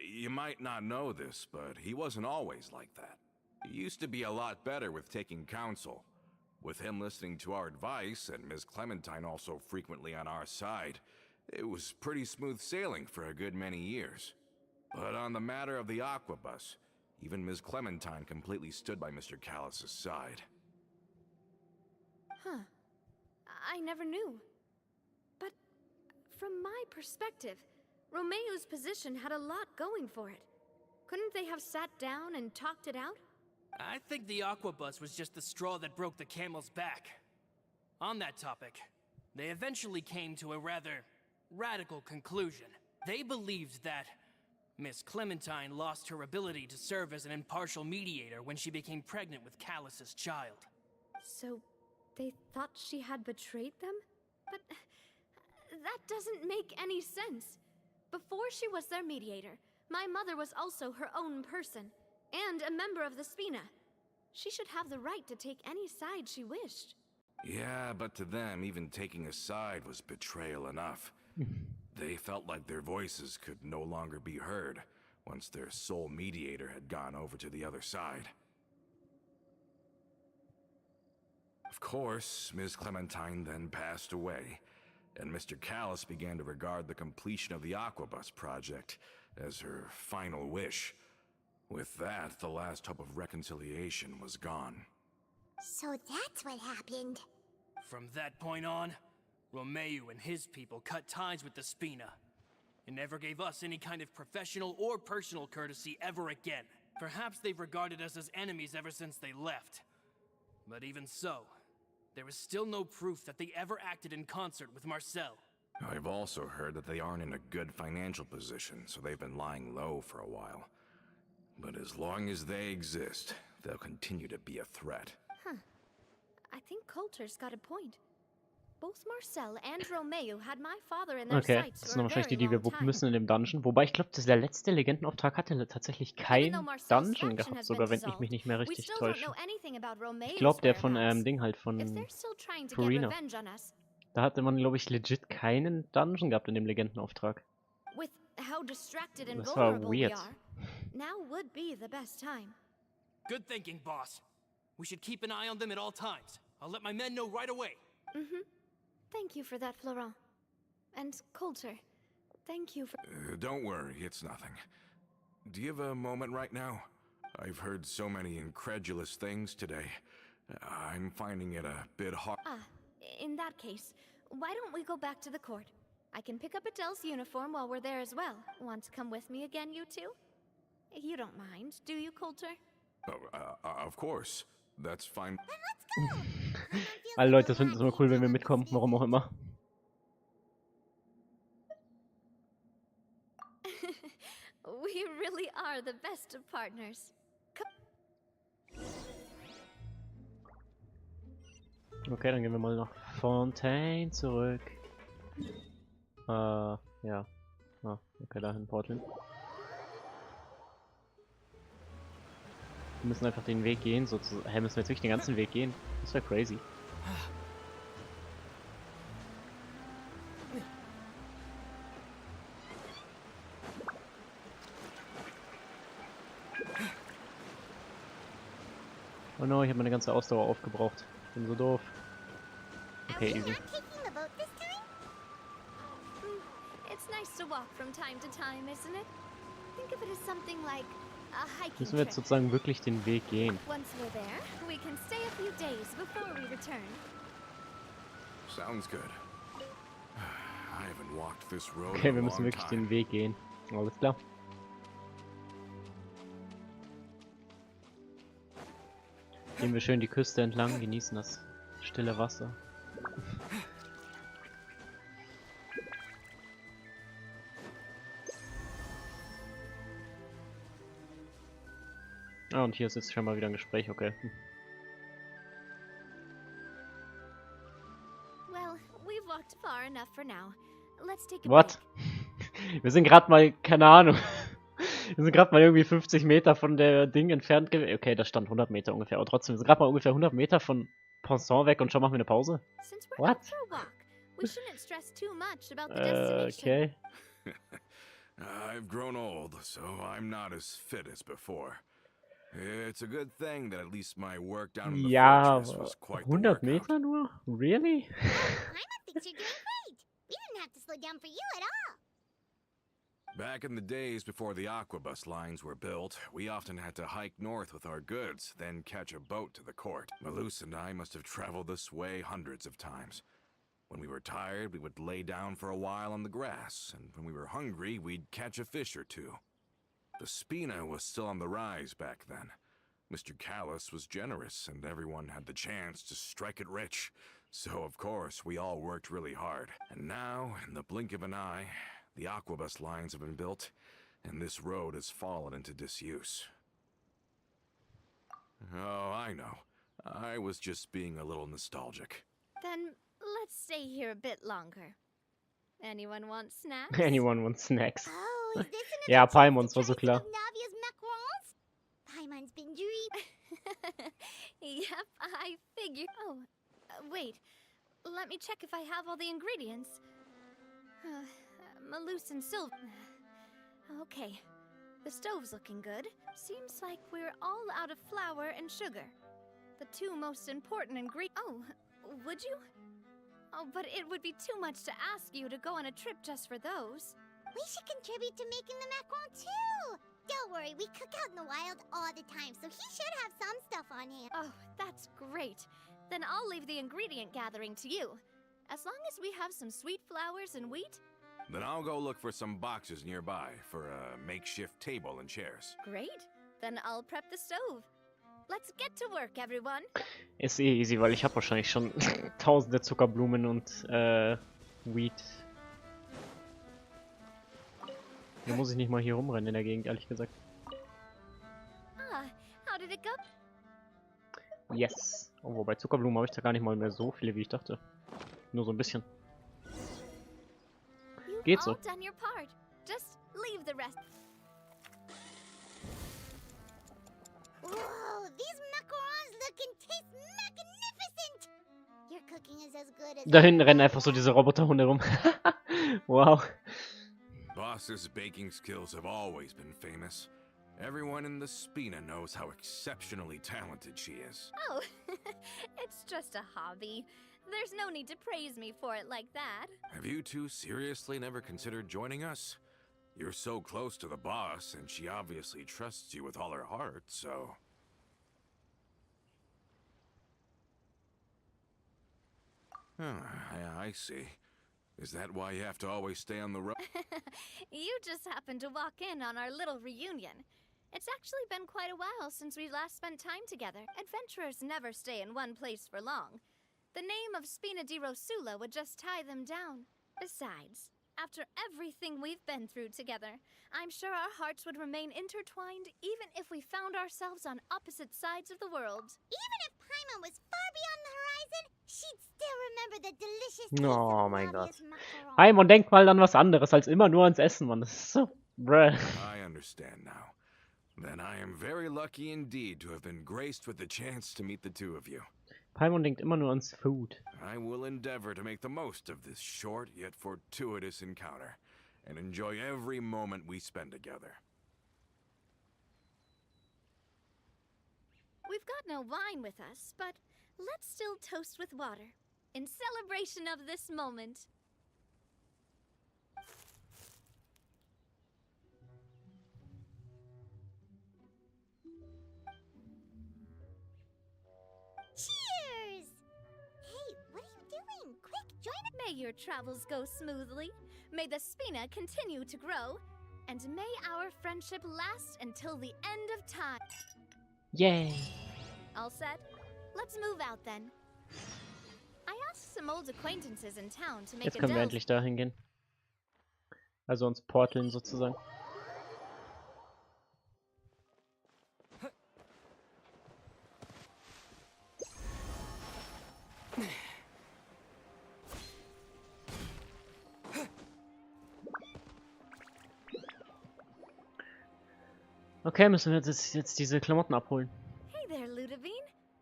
you might not know this, but he wasn't always like that. He used to be a lot better with taking counsel. With him listening to our advice and Ms. Clementine also frequently on our side, it was pretty smooth sailing for a good many years. But on the matter of the Aquabus, even Ms. Clementine completely stood by Mr. Callus's side. Huh. I never knew. But from my perspective, Romeo's position had a lot going for it. Couldn't they have sat down and talked it out? I think the Aquabus was just the straw that broke the camel's back. On that topic, they eventually came to a rather radical conclusion. They believed that Miss Clementine lost her ability to serve as an impartial mediator when she became pregnant with Callus's child. So, they thought she had betrayed them? But that doesn't make any sense. Before she was their mediator, my mother was also her own person, and a member of the Spina. She should have the right to take any side she wished. Yeah, but to them, even taking a side was betrayal enough. They felt like their voices could no longer be heard once their sole mediator had gone over to the other side. Of course, Ms. Clementine then passed away, and Mr. Callus began to regard the completion of the Aquabus project as her final wish. With that, the last hope of reconciliation was gone. So that's what happened. From that point on, Romeo and his people cut ties with the Spina, and never gave us any kind of professional or personal courtesy ever again. Perhaps they've regarded us as enemies ever since they left. But even so, there is still no proof that they ever acted in concert with Marcel. I've also heard that they aren't in a good financial position, so they've been lying low for a while. But as long as they exist, they'll continue to be a threat. Huh. I think Coulter's got a point. Both Marcel and Romeo had my father in their Okay, sights das sind for a noch wahrscheinlich die, very die wir long wuppen time. müssen in dem Dungeon. Wobei ich glaube, der letzte Legendenauftrag hatte tatsächlich kein Even though Marcel's Dungeon faction gehabt, has sogar been wenn ich mich dissolved, nicht mehr we richtig still don't täusche. know anything about Romeo's Ich glaube, der von whereabouts. Ding halt, If von they're still trying to get Farina. revenge on us, Da hatte man, glaube ich, legit keinen Dungeon gehabt in dem Legendenauftrag. with how distracted and Das war vulnerable we weird. are, now would be the best time. Good thinking, boss. We should keep an eye on them at all times. I'll let my men know right away. Thank you for that, Florent. And Coulter, thank you for... Don't worry, it's nothing. Do you have a moment right now? I've heard so many incredulous things today. I'm finding it a bit hard. Ah, in that case, why don't we go back to the court? I can pick up Adele's uniform while we're there as well. Want to come with me again, you two? You don't mind, do you, Coulter? Of course. That's fine. Alle Leute finden es immer cool, wenn wir mitkommen, warum auch immer. We really are the best of partners. Okay, dann gehen wir mal nach Fontaine zurück. Ja. Ah, okay, dahin, Portland. Wir müssen einfach den Weg gehen, sozusagen. Hä, müssen wir jetzt wirklich den ganzen Weg gehen? Das wäre crazy. Oh no, ich habe meine ganze Ausdauer aufgebraucht. Bin so doof. Okay, easy. Taking the boat this time? It's nice to walk from time to time, isn't it? Think of it as something like a hiking Müssen wir jetzt trip. sozusagen wirklich den Weg gehen? Once we're there, we can stay a few days before we return. Sounds good. I haven't walked this road Okay, in wir a müssen long wirklich time. den Weg gehen. Alles klar. Gehen wir schön die Küste entlang, genießen das stille Wasser. Ah, und hier ist jetzt schon mal wieder ein Gespräch, okay. Well, we've walked far enough for now. Let's take a What? Wir sind gerade mal, keine Ahnung. Wir sind gerade mal irgendwie 50 Meter von der Ding entfernt gewesen. Okay, das stand 100 Meter ungefähr, aber trotzdem, wir sind gerade mal ungefähr 100 Meter von Ponson weg und schon machen wir eine Pause. Since we're What? out for a walk, we shouldn't stress too much about the destination. Okay. I've grown old, so I'm not as fit as before. It's a good thing that at least my work down in the Ja, fortress was quite the 100 workout. Meter nur? Really? Paimon thinks you're doing great. We didn't have to slow down for you at all. Back in the days before the aquabus lines were built, we often had to hike north with our goods, then catch a boat to the court. Malus and I must have traveled this way hundreds of times. When we were tired, we would lay down for a while on the grass, and when we were hungry, we'd catch a fish or two. The spina was still on the rise back then. Mr. Callis was generous, and everyone had the chance to strike it rich. So, of course, we all worked really hard. And now, in the blink of an eye, the aquabus lines have been built, and this road has fallen into disuse. Oh, I know. I was just being a little nostalgic. Then let's stay here a bit longer. Anyone want snacks? Anyone wants snacks. Oh, is this another Ja, chance to Paimons war try so some klar. of Navia's macarons? Paimon's been dreaming. Yep, I figured. Oh, wait. Let me check if I have all the ingredients. Malus and Silver. Okay. The stove's looking good. Seems like we're all out of flour and sugar. The two most important ingredients. Oh, would you? Oh, but it would be too much to ask you to go on a trip just for those. We should contribute to making the macaron too. Don't worry, we cook out in the wild all the time, so he should have some stuff on hand. Oh, that's great. Then I'll leave the ingredient gathering to you. As long as we have some sweet flowers and wheat. Then I'll go look for some boxes nearby for a makeshift table and chairs. Great. Then I'll prep the stove. Let's get to work, everyone. Ist eh easy, weil ich habe wahrscheinlich schon tausende Zuckerblumen und Weed. Hier muss ich nicht mal hier rumrennen in der Gegend, ehrlich gesagt. Ah, how did it go? Yes. Oh, wobei Zuckerblumen habe ich da gar nicht mal mehr so viele, wie ich dachte. Nur so ein bisschen. You've Geht all so. done your part. Just leave the rest. Whoa, these macarons look and taste magnificent. Your cooking is as good as Da hinten rennen einfach so diese Roboterhunde rum. Wow. Boss's baking skills have always been famous. Everyone in the Spina knows how exceptionally talented she is. Oh, it's just a hobby. There's no need to praise me for it like that. Have you two seriously never considered joining us? You're so close to the boss, and she obviously trusts you with all her heart, so... I see. Is that why you have to always stay on the road? You just happened to walk in on our little reunion. It's actually been quite a while since we last spent time together. Adventurers never stay in one place for long. The name of Spina di Rosula would just tie them down. Besides, after everything we've been through together, I'm sure our hearts would remain intertwined even if we found ourselves on opposite sides of the world. Even if Paimon was far beyond the horizon, she'd still remember the delicious taste Oh of mein Navia's Gott. macaron. Paimon, denk mal an was anderes als immer nur ans Essen, Mann. Das ist so... Bruh. I understand now. Then I am very lucky indeed to have been graced with the chance to meet the two of you. Paimon denkt immer nur ans Food. I will endeavor to make the most of this short yet fortuitous encounter, and enjoy every moment we spend together. We've got no wine with us, but let's still toast with water in celebration of this moment. Cheers! Hey, what are you doing? Quick, join us. May your travels go smoothly, may the Spina continue to grow, and may our friendship last until the end of time. Yay. All set? Let's move out then. I asked some old acquaintances in town to make Jetzt a können wir delve. endlich dahin gehen. Also uns porteln sozusagen. Okay, müssen wir jetzt diese Klamotten abholen. Hey there, Ludovine.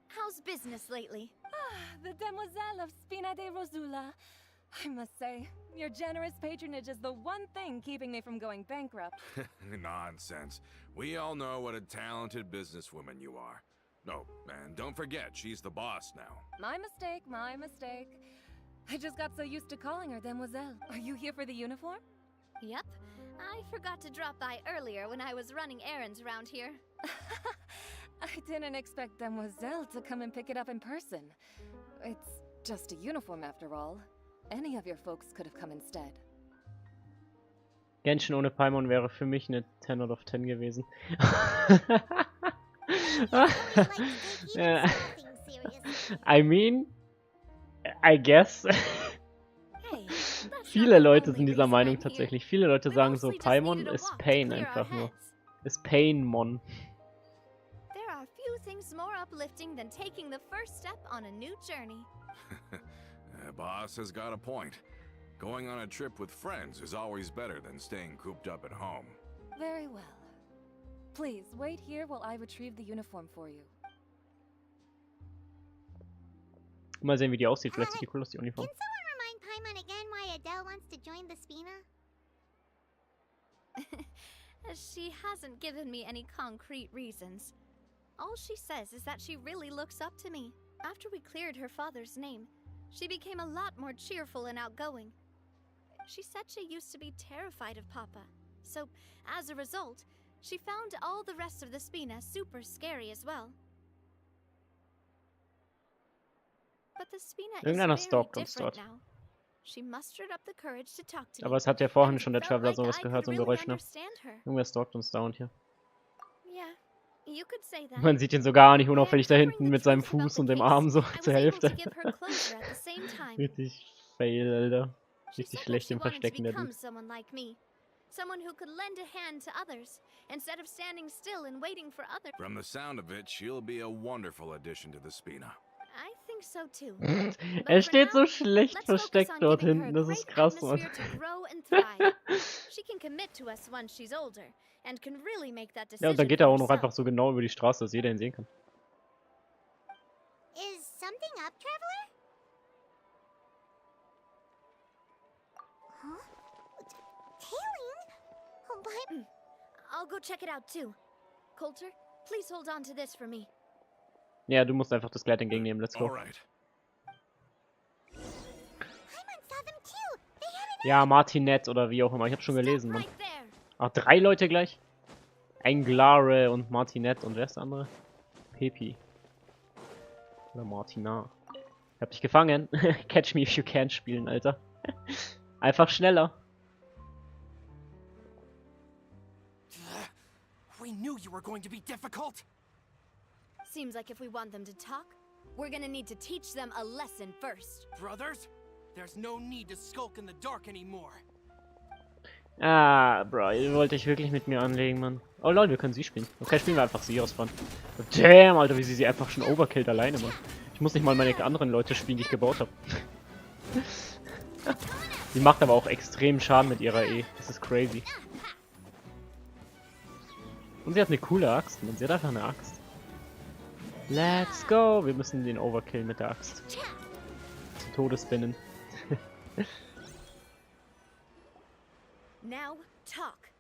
How's business lately? The demoiselle of Spina de Rosula. I must say, your generous patronage is the one thing keeping me from going bankrupt. Nonsense. We all know what a talented businesswoman you are. No, and don't forget, she's the boss now. My mistake, my mistake. I just got so used to calling her Demoiselle. Are you here for the uniform? Yep. I forgot to drop by earlier when I was running errands around here. I didn't expect Demoiselle to come and pick it up in person. It's just a uniform after all. Any of your folks could have come instead. Genshin ohne Paimon wäre für mich eine 10 out of 10 gewesen. Even small things seriously. I mean, I guess. Hey, that's not Viele the Leute only sind dieser reason Meinung I'm here. tatsächlich. Viele Leute We sagen so, mostly just needed Paimon a ist walk to Pain clear our einfach nur. heads. Ist Painmon. There are few things more uplifting than taking the first step on a new journey. Boss has got a point. Going on a trip with friends is always better than staying cooped up at home. Very well. Please, wait here while I retrieve the uniform for you. Mal sehen, wie die aussieht. Vielleicht sieht die cool aus, die Uniform. Can someone remind Paimon again why Adele wants to join the Spina? She hasn't given me any concrete reasons. All she says is that she really looks up to me. After we cleared her father's name, she became a lot more cheerful and outgoing. She said she used to be terrified of Papa. So, as a result, she found all the rest of the Spina super scary as well. But the Spina Irgendeiner is very stalkt uns different dort. now. She mustered up the courage to talk to me. Aber es hat ja vorhin and schon der felt Traveler like sowas I gehört, so could ein really Geräusch, ne? understand her. Irgendwer stalkt uns da und hier. Yeah, you could say that. Man sieht ihn so gar nicht By unauffällig da uncovering hinten the mit seinem truth about Fuß the und dem case, Arm so I was zur able Hälfte. to give her closure at the same time. Richtig fail, Alter. She Richtig said that schlecht she im wanted to Verstecken, der become Dude. someone like me. Someone who could lend a hand to others, instead of standing still and waiting for others. From the sound of it, she'll be a wonderful addition to the Spina. I think so too. Er for steht so now, schlecht let's focus versteckt on dort giving her hinten, a das great ist krass, Mann. atmosphere to grow and thrive. She can commit to us once she's older and can really make that Ja, decision und dann geht for er auch noch herself. einfach so genau über die Straße, dass jeder ihn sehen kann. Is something up, Traveler? Huh? Tailing? Oh, my... I'll go check it out too. Coulter, please hold on to this for me. Ja, du musst einfach das Gleit entgegennehmen, let's go. Alright. Paimon saw them too. They had an Ja, Martinette oder wie auch immer, ich hab schon gelesen, Mann. Right there. Ach, 3 Leute gleich? Englare und Martinette und wer ist der andere? Pepi. Oder Martina. Ich hab dich gefangen. Catch me if you can spielen, Alter. Einfach schneller. We knew you were going to be difficult. Seems like if we want them to talk, we're gonna need to teach them a lesson first. Brothers, there's no need to skulk in the dark anymore. Ah, Bro, ihr wollt euch wirklich mit mir anlegen, Mann. Oh lol, wir können sie spielen. Okay, spielen wir einfach sie aus, Mann. Damn, Alter, wie sie einfach schon overkillt alleine, Mann. Ich muss nicht mal meine anderen Leute spielen, die ich gebaut habe. Die macht aber auch extrem Schaden mit ihrer E. Das ist crazy. Und sie hat eine coole Axt, Mann. Sie hat einfach eine Axt. Let's go! Wir müssen den overkillen mit der Axt. Zu Todesbinnen. Now, talk.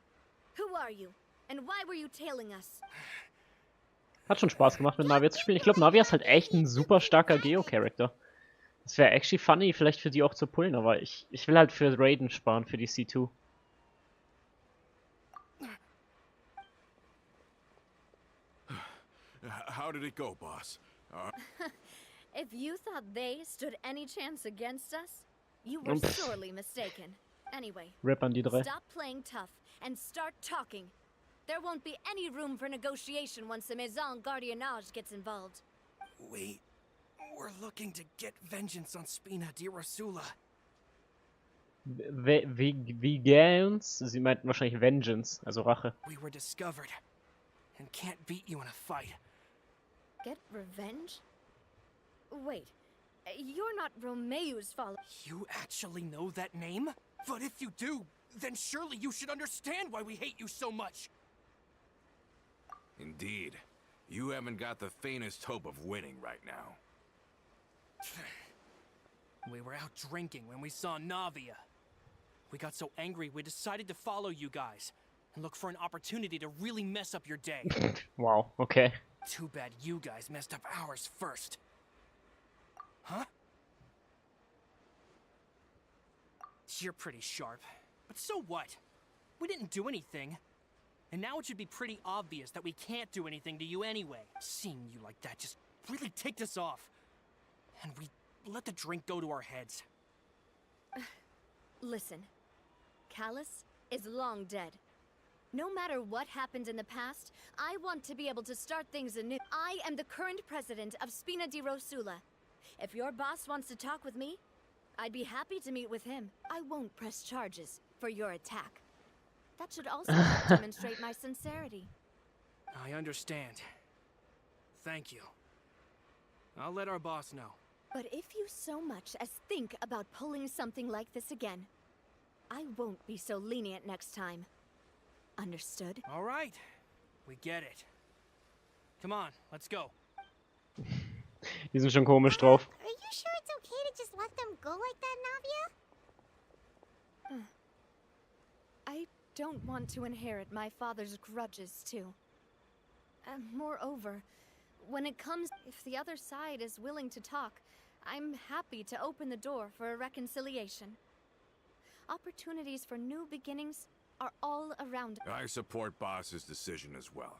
Who are you? And why were you tailing us? Hat schon Spaß gemacht mit Navia zu spielen. Ich glaube, Navia ist halt echt ein super starker Geo-Charakter. Das wäre actually funny, vielleicht für die auch zu pullen, aber ich will halt für Raiden sparen, für die C2. How did it go, boss? If you thought they stood any chance against us, you were sorely mistaken. Anyway, Rip an die 3. stop playing tough and start talking. There won't be any room for negotiation once the Maison Gardiennage gets involved. We're looking to get vengeance on Spina di Rosula. Vengeance? Sie meint wahrscheinlich Vengeance, also Rache. We were discovered and can't beat you in a fight. Get revenge? Wait, you're not Romeu's follower. You actually know that name? But if you do, then surely you should understand why we hate you so much. Indeed. You haven't got the faintest hope of winning right now. We were out drinking when we saw Navia. We got so angry we decided to follow you guys and look for an opportunity to really mess up your day. Wow, okay. Too bad you guys messed up ours first. Huh? You're pretty sharp, but so what? We didn't do anything. And now it should be pretty obvious that we can't do anything to you anyway. Seeing you like that just really ticked us off. And we let the drink go to our heads. Listen, Callus is long dead. No matter what happened in the past, I want to be able to start things anew. I am the current president of Spina di Rosula. If your boss wants to talk with me, I'd be happy to meet with him. I won't press charges for your attack. That should also help demonstrate my sincerity. I understand. Thank you. I'll let our boss know. But if you so much as think about pulling something like this again, I won't be so lenient next time. Understood? All right. We get it. Come on, let's go. Die sind schon komisch drauf. Are you sure it's okay to just let them go like that, Navia? I don't want to inherit my father's grudges, too. Moreover, when it comes, if the other side is willing to talk, I'm happy to open the door for a reconciliation. Opportunities for new beginnings are all around. I support Boss's decision as well.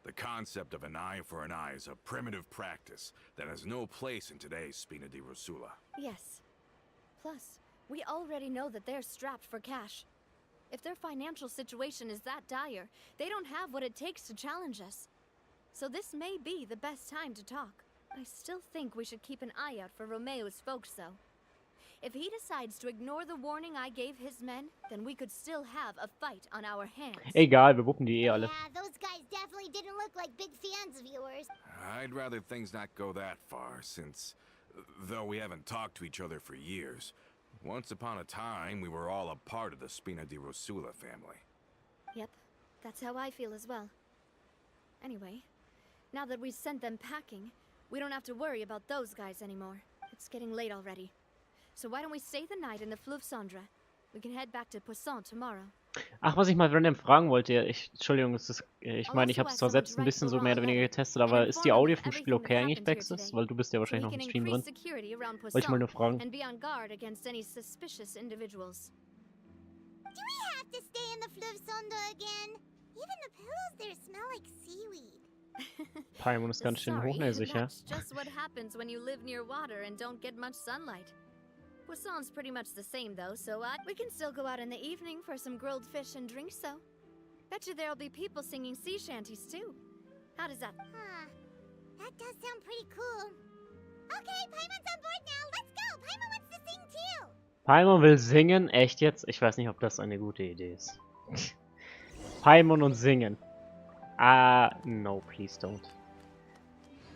The concept of an eye for an eye is a primitive practice that has no place in today's Spina di Rosula. Yes. Plus, we already know that they're strapped for cash. If their financial situation is that dire, they don't have what it takes to challenge us. So this may be the best time to talk. I still think we should keep an eye out for Romeo's folks, though. If he decides to ignore the warning I gave his men, then we could still have a fight on our hands. Egal, wir wuppen die eh alle. Yeah, those guys definitely didn't look like big fans of yours. I'd rather things not go that far, since, though we haven't talked to each other for years, once upon a time we were all a part of the Spina di Rosula family. Yep, that's how I feel as well. Anyway, now that we've sent them packing, we don't have to worry about those guys anymore. It's getting late already. So why don't we stay the night in the Fleuve Cendre? We can head back to Poisson tomorrow. Ach, was ich mal random fragen wollte, Entschuldigung, ich meine, ich habe es zwar selbst ein bisschen so mehr oder weniger getestet, aber ist die Audio vom Spiel okay eigentlich, Bexis? Weil du bist ja wahrscheinlich noch im Stream drin. Wollte ich mal nur fragen. And be on guard against any suspicious individuals. Do we have to stay in the Fleuve Cendre again? Even the pillows there smell like seaweed. Paimon ist ganz schön hochnäsig, ja? That's just what happens when you live near water and don't get much sunlight. Poisson's pretty much the same though, so we can still go out in the evening for some grilled fish and drinks though. Bet you there'll be people singing sea shanties too. How does that? Huh. That does sound pretty cool. Okay, Paimon's on board now. Let's go. Paimon wants to sing too. Paimon will singen? Echt jetzt? Ich weiß nicht, ob das eine gute Idee ist. Paimon und singen. No, please don't.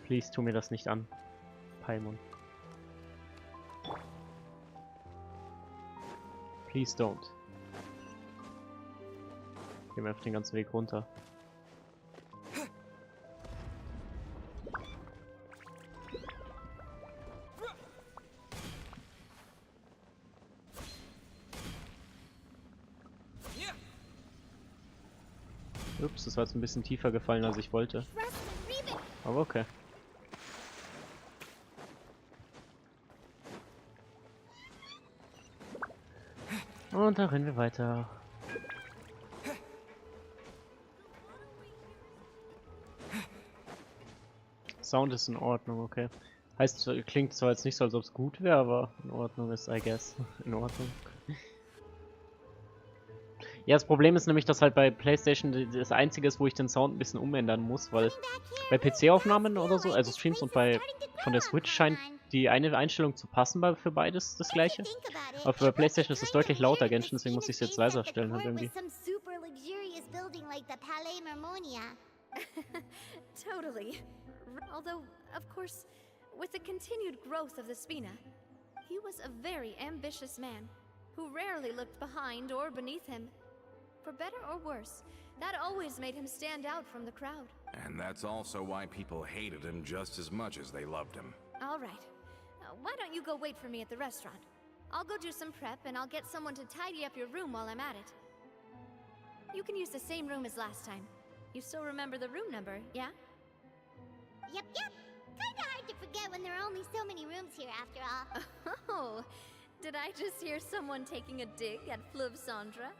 Please tu mir das nicht an. Paimon. Please don't. Gehen wir einfach den ganzen Weg runter. Ups, das war jetzt ein bisschen tiefer gefallen, als ich wollte. Aber okay. Und dann rennen wir weiter. Sound ist in Ordnung, okay. Heißt, klingt zwar jetzt nicht so, als ob es gut wäre, aber in Ordnung ist, I guess. In Ordnung. Ja, das Problem ist nämlich, dass halt bei PlayStation das einzige ist, wo ich den Sound ein bisschen umändern muss, weil bei PC-Aufnahmen oder so, also Streams und von der Switch scheint die eine Einstellung zu passen für beides das gleiche. Aber für PlayStation ist es deutlich lauter, Genshin, deswegen muss ich es jetzt leiser stellen halt irgendwie. Totally. Although, of course, with the continued growth of the Spina, he was a very ambitious man who rarely looked behind or beneath him. For better or worse, that always made him stand out from the crowd. And that's also why people hated him just as much as they loved him. All right. Why don't you go wait for me at the restaurant? I'll go do some prep and I'll get someone to tidy up your room while I'm at it. You can use the same room as last time. You still remember the room number, yeah? Yep. Kinda hard to forget when there are only so many rooms here after all. Oh, did I just hear someone taking a dig at Fleuve Sandra?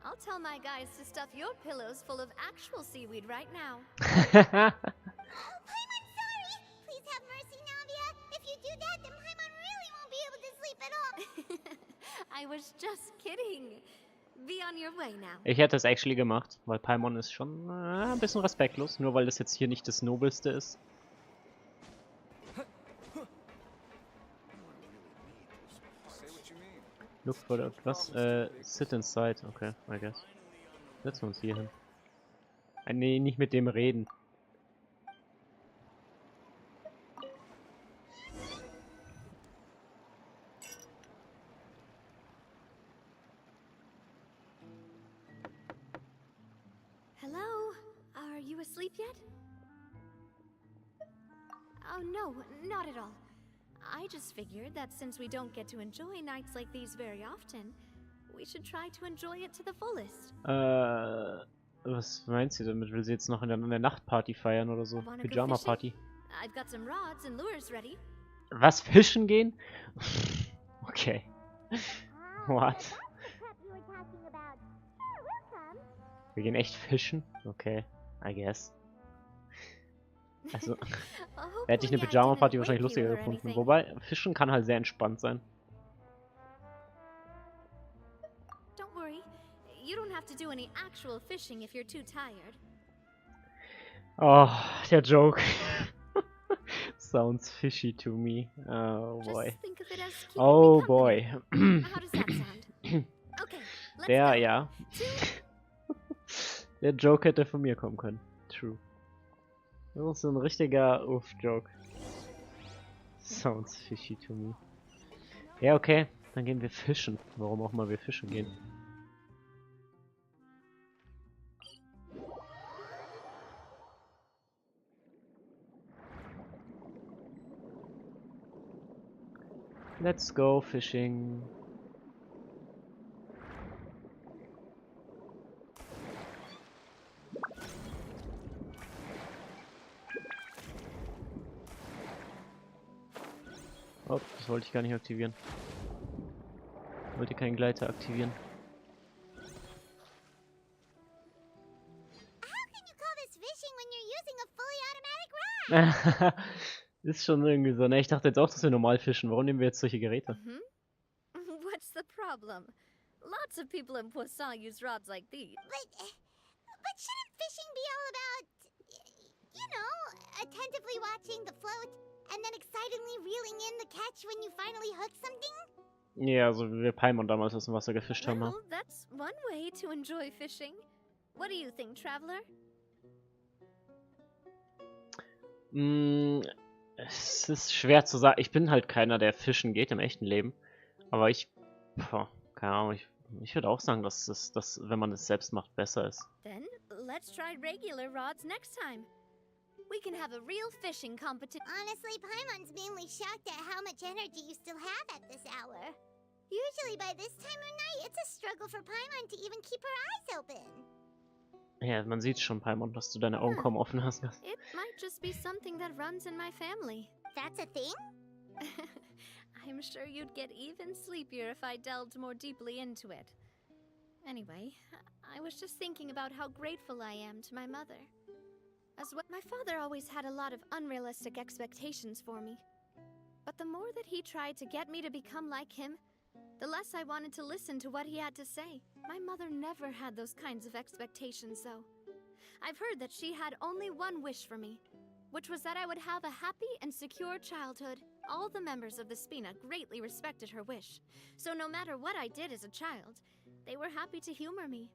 I'll tell my guys to stuff your pillows full of actual seaweed right now. Oh, Paimon's sorry! Please have mercy, Navia. If you do that, then Paimon really won't be able to sleep at all. I was just kidding. Be on your way now. Ich hätte es actually gemacht, weil Paimon ist schon ein bisschen respektlos, nur weil das jetzt hier nicht das Nobelste ist. Look for the... Was? Sit inside. Okay, I guess. Setzen wir uns hier hin. Nee, nicht mit dem reden. Hello? Are you asleep yet? Oh no, not at all. I just figured that since we don't get to enjoy nights like these very often, we should try to enjoy it to the fullest. Was meint sie damit? Will sie jetzt noch in der Nachtparty feiern oder so? Wanna go Pyjama-Party. fishing? I've got some rods and lures ready. Was? Fischen gehen? Okay. What? That's the prep you were talking about. Sure, we'll come. Wir gehen echt fischen? Okay, I guess. Also, hätte ich eine Pyjama-Party wahrscheinlich lustiger gefunden. Wobei, Fischen kann halt sehr entspannt sein. Don't worry. You don't have to do any actual fishing if you're too tired. Oh, der Joke. Sounds fishy to me. Oh boy. Just think of it as keeping Oh me boy. company. How does that sound? Okay, let's Der, go. ja. Der Joke hätte von mir kommen können. True. Das ist so ein richtiger Uff-Joke. Sounds fishy to me. Ja, okay. Dann gehen wir fischen. Warum auch mal wir fischen gehen. Let's go fishing. Oh, das wollte ich gar nicht aktivieren. Ich wollte keinen Gleiter aktivieren. How can you call this fishing when you're using a fully automatic rod? Ist schon irgendwie so, ne? Ich dachte jetzt auch, dass wir normal fischen. Warum nehmen wir jetzt solche Geräte? What's the problem? Lots of people in Poisson use rods like these. But shouldn't fishing be all about, you know, attentively watching the float and then excitedly reeling in the catch when you finally hook something? Ja, also wie wir Paimon damals aus dem Wasser gefischt haben. Well, that's one way to enjoy fishing. What do you think, traveler? Es ist schwer zu sagen. Ich bin halt keiner, der fischen geht im echten Leben. Aber keine Ahnung, ich würde auch sagen, dass wenn man es selbst macht, besser ist. Then let's try regular rods next time. We can have a real fishing competition. Honestly, Paimon's mainly shocked at how much energy you still have at this hour. Usually by this time of night, it's a struggle for Paimon to even keep her eyes open. Ja, man sieht schon, Paimon, dass du deine Augen kaum offen hast. It might just be something that runs in my family. That's a thing? I'm sure you'd get even sleepier if I delved more deeply into it. Anyway, I was just thinking about how grateful I am to my mother. As well, my father always had a lot of unrealistic expectations for me. But the more that he tried to get me to become like him, the less I wanted to listen to what he had to say. My mother never had those kinds of expectations, though. I've heard that she had only one wish for me, which was that I would have a happy and secure childhood. All the members of the Spina greatly respected her wish, so no matter what I did as a child, they were happy to humor me.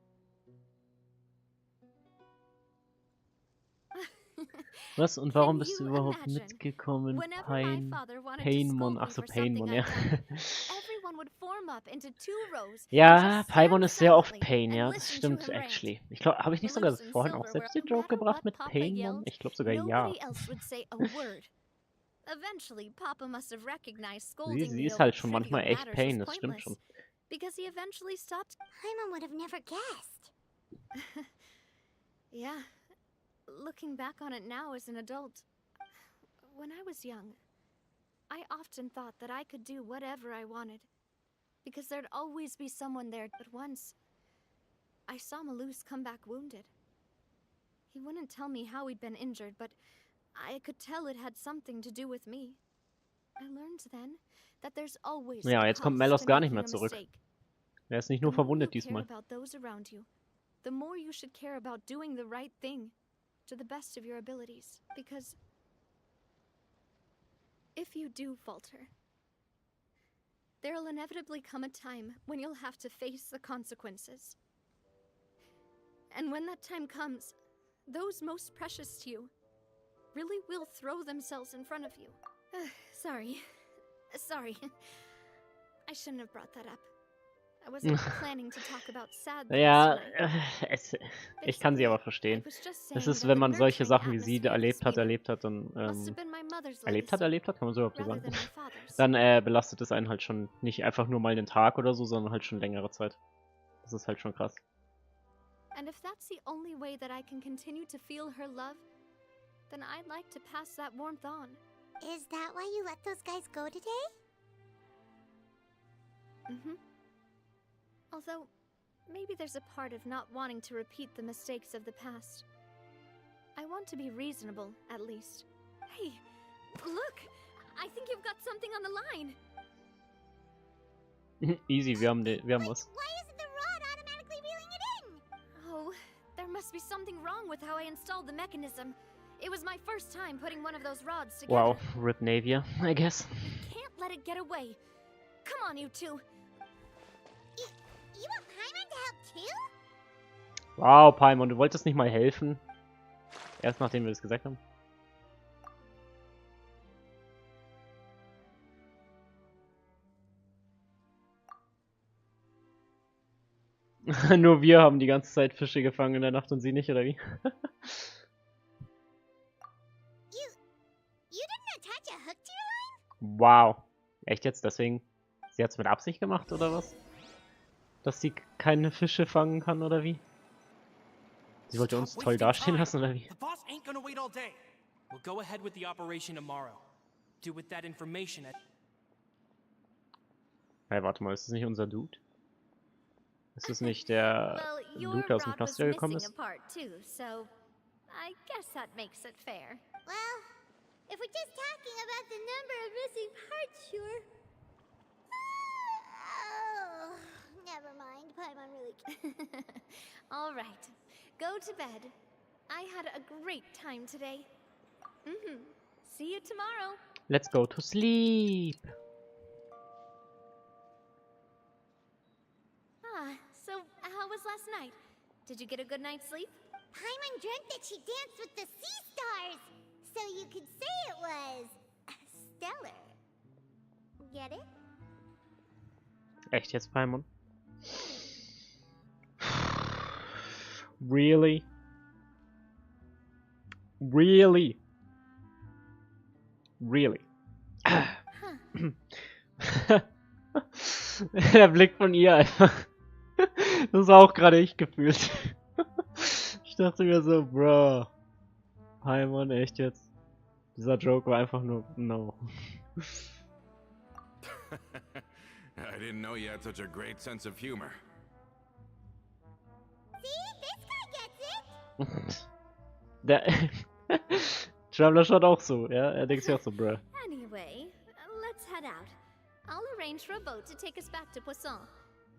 Was? Und warum bist du überhaupt mitgekommen? Paimon. Achso, Paimon, ja. Ja, Paimon ist sehr oft Pain, ja, das stimmt actually. Ich glaube, habe ich nicht sogar vorhin auch selbst den Joke gebracht mit Paimon? Ich glaube sogar ja. Eventually, Papa must have recognized Sie scolding me ist over halt schon trivial manchmal echt matters Pain, was das stimmt pointless, schon. because he eventually stopped. Paimon would have never guessed. Yeah, looking back on it now as an adult, when I was young, I often thought that I could do whatever I wanted, because there'd always be someone there. But once, I saw Malus come back wounded. He wouldn't tell me how he'd been injured, but I could tell it had something to do with me. I learned then that there's always Ja, a jetzt kommt cost Melos to gar nicht making mehr a zurück. mistake. Er ist nicht The nur more you verwundet care diesmal. about those around you, the more you should care about doing the right thing to the best of your abilities. Because if you do falter, there'll inevitably come a time when you'll have to face the consequences. And when that time comes, those most precious to you really will throw themselves in front of you. Sorry. I shouldn't have brought that up. I wasn't planning to talk about sad things Ja, tonight. ich kann sie aber I verstehen. was just Das saying ist, that wenn the man solche nurturing Sachen wie sie atmosphere erlebt hat, must have been my mother's legacy, kann man so überhaupt so rather sagen. than my father's. Dann belastet es einen halt schon nicht einfach nur mal den Tag oder so, sondern halt schon längere Zeit. Das ist halt schon krass. And if that's the only way that I can continue to feel her love, then I'd like to pass that warmth on. Is that why you let those guys go today? Although, maybe there's a part of not wanting to repeat the mistakes of the past. I want to be reasonable, at least. Hey, look! I think you've got something on the line! Easy, wir haben was. Why isn't the rod automatically reeling it in? Oh, there must be something wrong with how I installed the mechanism. It was my first time putting one of those rods together. Wow, Rip Navia, I guess. Can't let it get away. Come on, you two. You want Paimon to help too? Wow, Paimon, du wolltest nicht mal helfen? Erst nachdem wir das gesagt haben. Nur wir haben die ganze Zeit Fische gefangen in der Nacht und sie nicht, oder wie? You didn't attach a hook to your line? Wow. Echt jetzt? Deswegen? Sie hat es mit Absicht gemacht, oder was? Dass sie keine Fische fangen kann, oder wie? Sie wollte uns toll dastehen lassen, oder wie? The boss ain't gonna wait all day. We'll go ahead with the operation tomorrow. Do with that information at... Hey, warte mal, ist das nicht unser Dude? Ist das nicht der Dude, der aus dem Knast gekommen ist? Part too, so I guess that makes it fair. Well, if we're just talking about the number of missing parts, sure. Oh, never mind. Paimon really. All right, go to bed. I had a great time today. See you tomorrow. Let's go to sleep. So how was last night? Did you get a good night's sleep? Paimon dreamt that she danced with the sea stars, so you could say it was stellar. Get it? Echt jetzt, Paimon? Really? Really? Really? Der Blick von ihr einfach. Das war auch gerade ich gefühlt. Ich dachte mir so, bro. Paimon, echt jetzt? Dieser Joke war einfach nur, no. I didn't know you had such a great sense of humor. See, this guy gets it. Der Traveler schaut auch so, ja? Er denkt sich auch so, bruh. Anyway, let's head out. I'll arrange for a boat to take us back to Poisson.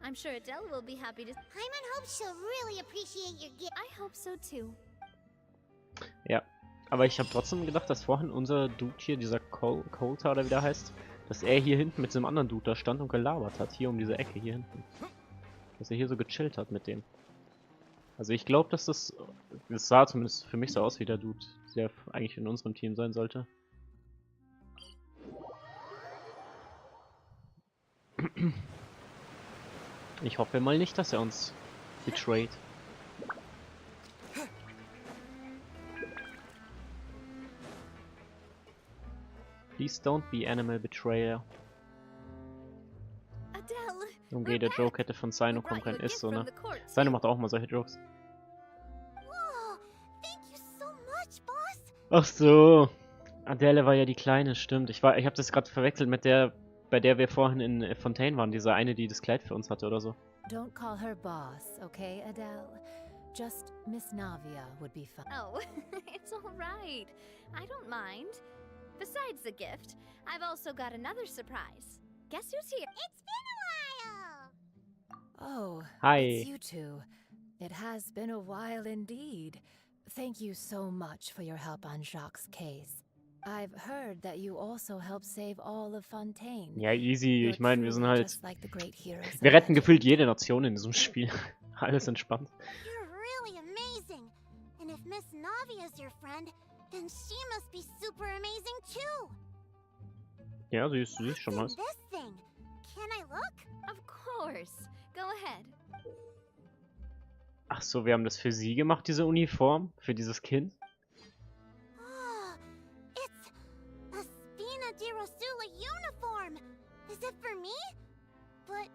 I'm sure Adele will be happy to... Paimon hopes she'll really appreciate your gift. I hope so too. Ja, aber ich habe trotzdem gedacht, dass vorhin unser Dude hier, dieser Coulter oder wie der heißt, dass er hier hinten mit so einem anderen Dude da stand und gelabert hat, hier um diese Ecke hier hinten. Dass er hier so gechillt hat mit dem. Also ich glaube, dass das sah zumindest für mich so aus wie der Dude, der eigentlich in unserem Team sein sollte. Ich hoffe mal nicht, dass er uns betrayt. Please don't be animal betrayer. Adele, Okay, der Joke hätte von Sino kommen können. Ist so, ne? Sino macht auch mal solche Jokes. Whoa, thank you so much, boss. Ach so. Adele war ja die Kleine, stimmt. Ich habe das gerade verwechselt mit der, bei der wir vorhin in Fontaine waren. Diese eine, die das Kleid für uns hatte oder so. Don't call her boss, okay, Adele? Just Miss Navia would be fine. Oh, it's all right. I don't mind. Besides the gift, I've also got another surprise. Guess who's here? It's been a while. Oh, Hi. it's you two. It has been a while indeed. Thank you so much for your help on Jacques' case. I've heard that you also helped save all of Fontaine. Ja, easy. You're Ich meine, wir sind truly halt... just like the great heroes Wir of retten legend. gefühlt jede Nation in diesem Spiel. Alles entspannt. You're really amazing. And if Miss Navia's your friend, then she must be super amazing too. Ja, sie ist schon What's nice. in this thing? Can I look? Of course. Go ahead. Ach so, wir haben das für sie gemacht, diese Uniform? Für dieses Kind? Oh, it's a Spina di Rosula uniform. Is it for me? But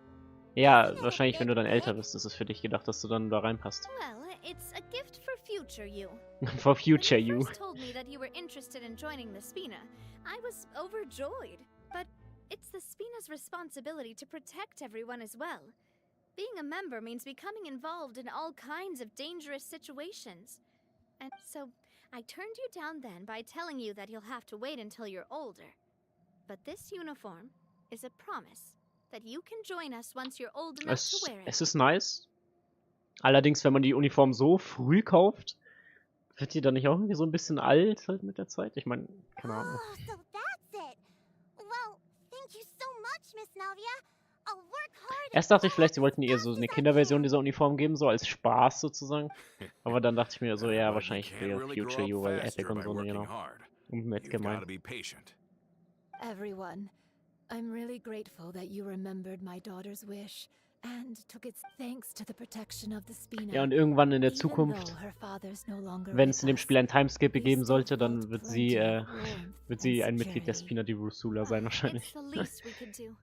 Ja, wahrscheinlich, wenn du dann älter bist, ist es für dich gedacht, dass du dann da reinpasst. Well, it's a gift for future you. For When future you you. first told me that you were interested in joining the Spina, I was overjoyed. But it's the Spina's responsibility to protect everyone as well. Being a member means becoming involved in all kinds of dangerous situations. And so, I turned you down then by telling you that you'll have to wait until you're older. But this uniform is a promise that you can join us once you're old enough to wear it. Es ist nice. Allerdings, wenn man die Uniform so früh kauft, wird die dann nicht auch irgendwie so ein bisschen alt halt mit der Zeit? Ich meine, keine Ahnung. oh, so that's it. Well, thank you so much, Miss Navia. I'll work hard. Erst dachte ich vielleicht, sie wollten ihr so eine Kinderversion dieser Uniform geben, so als Spaß sozusagen. Aber dann dachte ich mir so, ja, wahrscheinlich für Future You, weil Epic und so, genau. Und mit gemeint. be patient. Everyone, I'm really grateful that you remembered my daughter's wish and took its thanks to the protection of the Spina. Ja, und irgendwann in der Even Zukunft, though her father's no longer wenn es with in dem us, Spiel ein Timeskip we geben still sollte, dann felt wird plenty sie, of warmth and ein Mitglied der security. Spina di Rusula sein wahrscheinlich. It's the least we could do.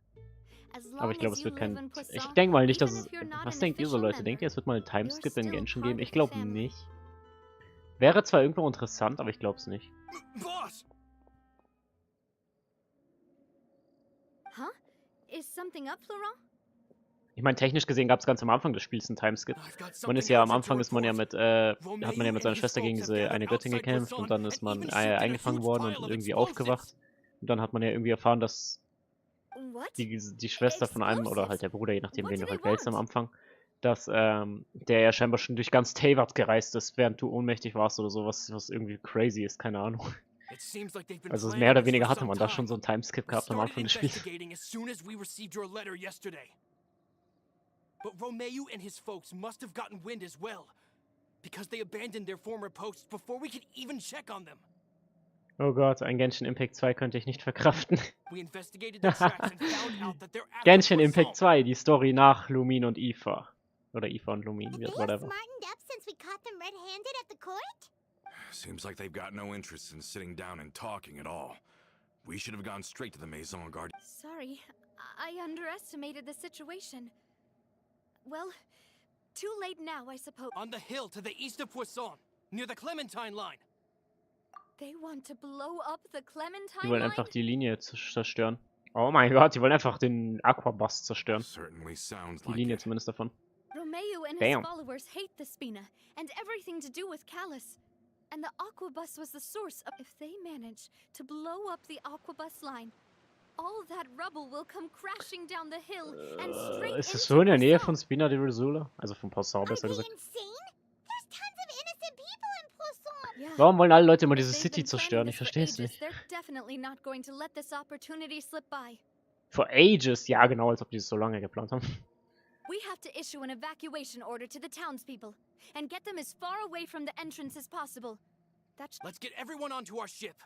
As long Aber ich glaube, as es you wird kein... live in Ich Poisson, denke mal nicht, even dass es... if you're not Was an denkt ihr so, official Leute? Denkt ihr, member, es wird mal ein Timeskip in still Genshin part geben? of Ich the glaube family. nicht. Wäre zwar irgendwo interessant, aber ich glaube es nicht. Boss! Huh? Is something up, Florent? Ich meine, technisch gesehen gab es ganz am Anfang des Spiels einen Timeskip. I've got Man something ist ja am urgent to Anfang ist man ja report. mit hat man ja mit seiner Schwester gegen diese eine Göttin gekämpft und dann ist man eingefangen worden und irgendwie aufgewacht. Und dann hat man ja irgendwie erfahren, dass What? die Schwester von einem oder halt der Bruder, je nachdem wen du halt wählst am Anfang, dass der ja scheinbar schon durch ganz Teyvat gereist ist, während du ohnmächtig warst oder sowas, was irgendwie crazy ist, keine Ahnung. It seems like they've been Also planning mehr oder this weniger for hatte some man da time. schon so einen Timeskip We gehabt am started Anfang des Spiels. investigating as soon as we received your letter yesterday. But Romeu and his folks must have gotten wind as well, because they abandoned their former posts before we could even check on them. Oh Gott, ein Genshin Impact 2 könnte ich nicht verkraften. We investigated the tracks and found out that they're at Genshin the Impact Poisson. 2, die Story nach Lumin und Eva. Oder Eva und Lumin, They have whatever. smartened up since we caught them red-handed at the court? Seems like they've got no interest in sitting down and talking at all. We should have gone straight to the Maison Guard. Sorry, I underestimated the situation. Well, too late now, I suppose. On the hill to the east of Poisson, near the Clementine line. They want to blow up the Clementine Die wollen line? einfach die Linie zerstören. Oh mein Gott, die wollen einfach den Aquabus zerstören. Certainly sounds Die like Linie it. zumindest davon. Romeu and Damn. his followers hate the Spina and everything to do with Callus. And the Aquabus was the source of... If they manage to blow up the Aquabus line, all that rubble will come crashing down the hill and straight Ist es into so in der Nähe Poisson. von Spina di Rusula? Also von Poisson, Are besser they gesagt. insane? There's tons of innocent people in Poisson. Yeah. Warum wollen alle Leute immer If diese they've City been zerstören? planning Ich this for verstehe es ages, nicht. they're definitely not going to let this opportunity slip by. For ages? Ja, genau, als ob die es so lange geplant haben. We have to issue an evacuation order to the townspeople and get them as far away from the entrance as possible. That's Let's get everyone onto our ship.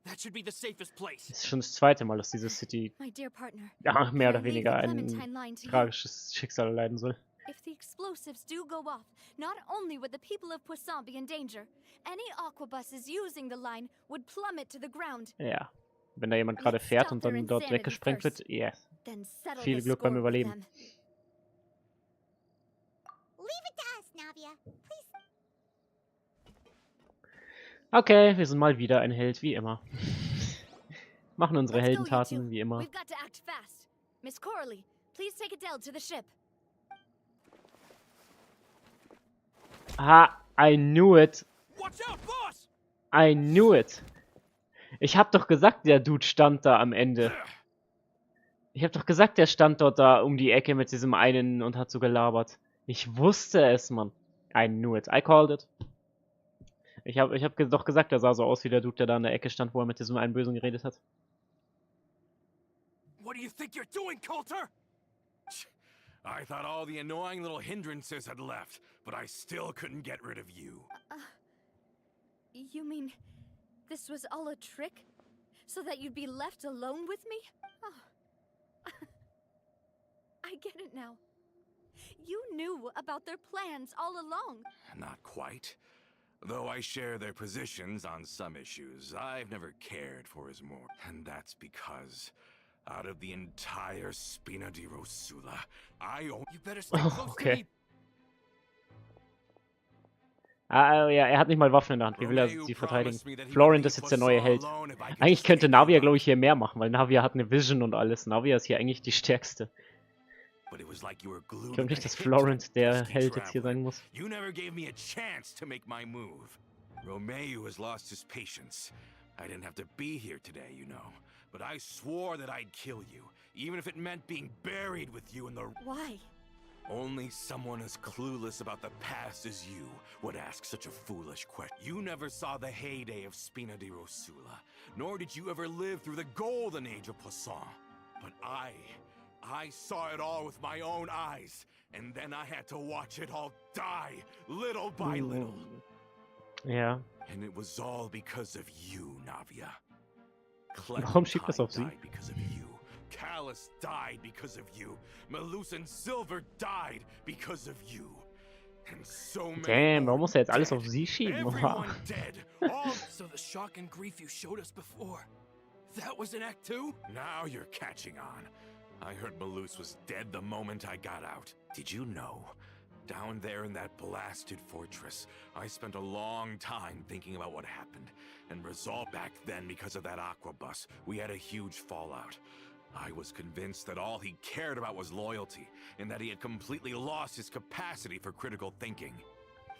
That should be the safest place. Es ist schon das zweite Mal, dass diese City my dear partner. ja, mehr oder I leave weniger the ein Clementine line to you. tragisches Schicksal erleiden soll. If the explosives do go off, not only would the people of Poisson be in danger, any aquabuses using the line would plummet to the ground. Ja. Wenn da jemand gerade fährt und dann dort weggesprengt wird, yes. Viel Glück beim Überleben. Leave it to us, Navia. Please. Okay, wir sind mal wieder ein Held, wie immer. Machen unsere Heldentaten, wie immer. We've got to act fast. Miss Coralie, please take Adele to the ship. Ah, I knew it. Watch out, boss! I knew it. Ich hab doch gesagt, der Dude stand da am Ende. Ich hab doch gesagt, der stand dort da um die Ecke mit diesem einen und hat so gelabert. Ich wusste es, Mann. I knew it. I called it. Ich hab doch gesagt, der sah so aus wie der Dude, der da in der Ecke stand, wo er mit diesem einen Bösen geredet hat. What do you think you're doing, Coulter? I thought all the annoying little hindrances had left, but I still couldn't get rid of you. You mean this was all a trick? So that you'd be left alone with me? Oh. I get it now. You knew about their plans all along. Not quite. Though I share their positions on some issues, I've never cared for his more. And that's because, out of the entire Spina di Rosula, I own... You better stay close to me. Ah, ja, er hat nicht mal Waffen in der Hand. Wie will er sie verteidigen? Florent ist jetzt der neue Held. Eigentlich könnte Navia, glaube ich, hier mehr machen, weil Navia hat eine Vision und alles. Navia ist hier eigentlich die stärkste. Ich glaube nicht, dass Florent der Held jetzt hier sein muss. You never gave me a chance to make my move. Romeo has lost his patience. I didn't have to be here today, you know. But I swore that I'd kill you, even if it meant being buried with you in the... Why? Only someone as clueless about the past as you would ask such a foolish question. You never saw the heyday of Spina di Rosula, nor did you ever live through the golden age of Poisson. But I saw it all with my own eyes, and then I had to watch it all die, little by little. Ja. And it was all because of you, Navia. Warum schiebt das auf sie? Died because of you. Callus died because of you. Melus and Silver died because of you. And so many Damn, warum muss er jetzt alles auf sie schieben? Everyone dead. All... So the shock and grief you showed us before, that was in Act 2? Now you're catching on. I heard Melus was dead the moment I got out. Did you know? Down there in that blasted fortress, I spent a long time thinking about what happened, and resolved back then because of that aqua bus. We had a huge fallout. I was convinced that all he cared about was loyalty, and that he had completely lost his capacity for critical thinking.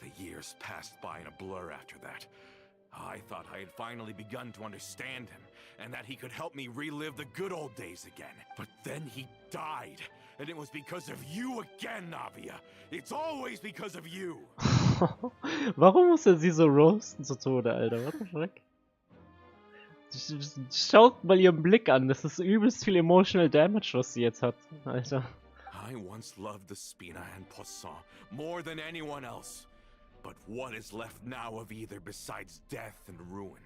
The years passed by in a blur after that. I thought I had finally begun to understand him, and that he could help me relive the good old days again. But then he died, and it was because of you again, Navia. It's always because of you. Warum muss er sie so roasten zu Tode, Alter? What the fuck? Schaut mal ihren Blick an, das ist übelst viel emotional damage, was sie jetzt hat, Alter. I once loved the Spina and Poisson more than anyone else. But what is left now of either besides death and ruin?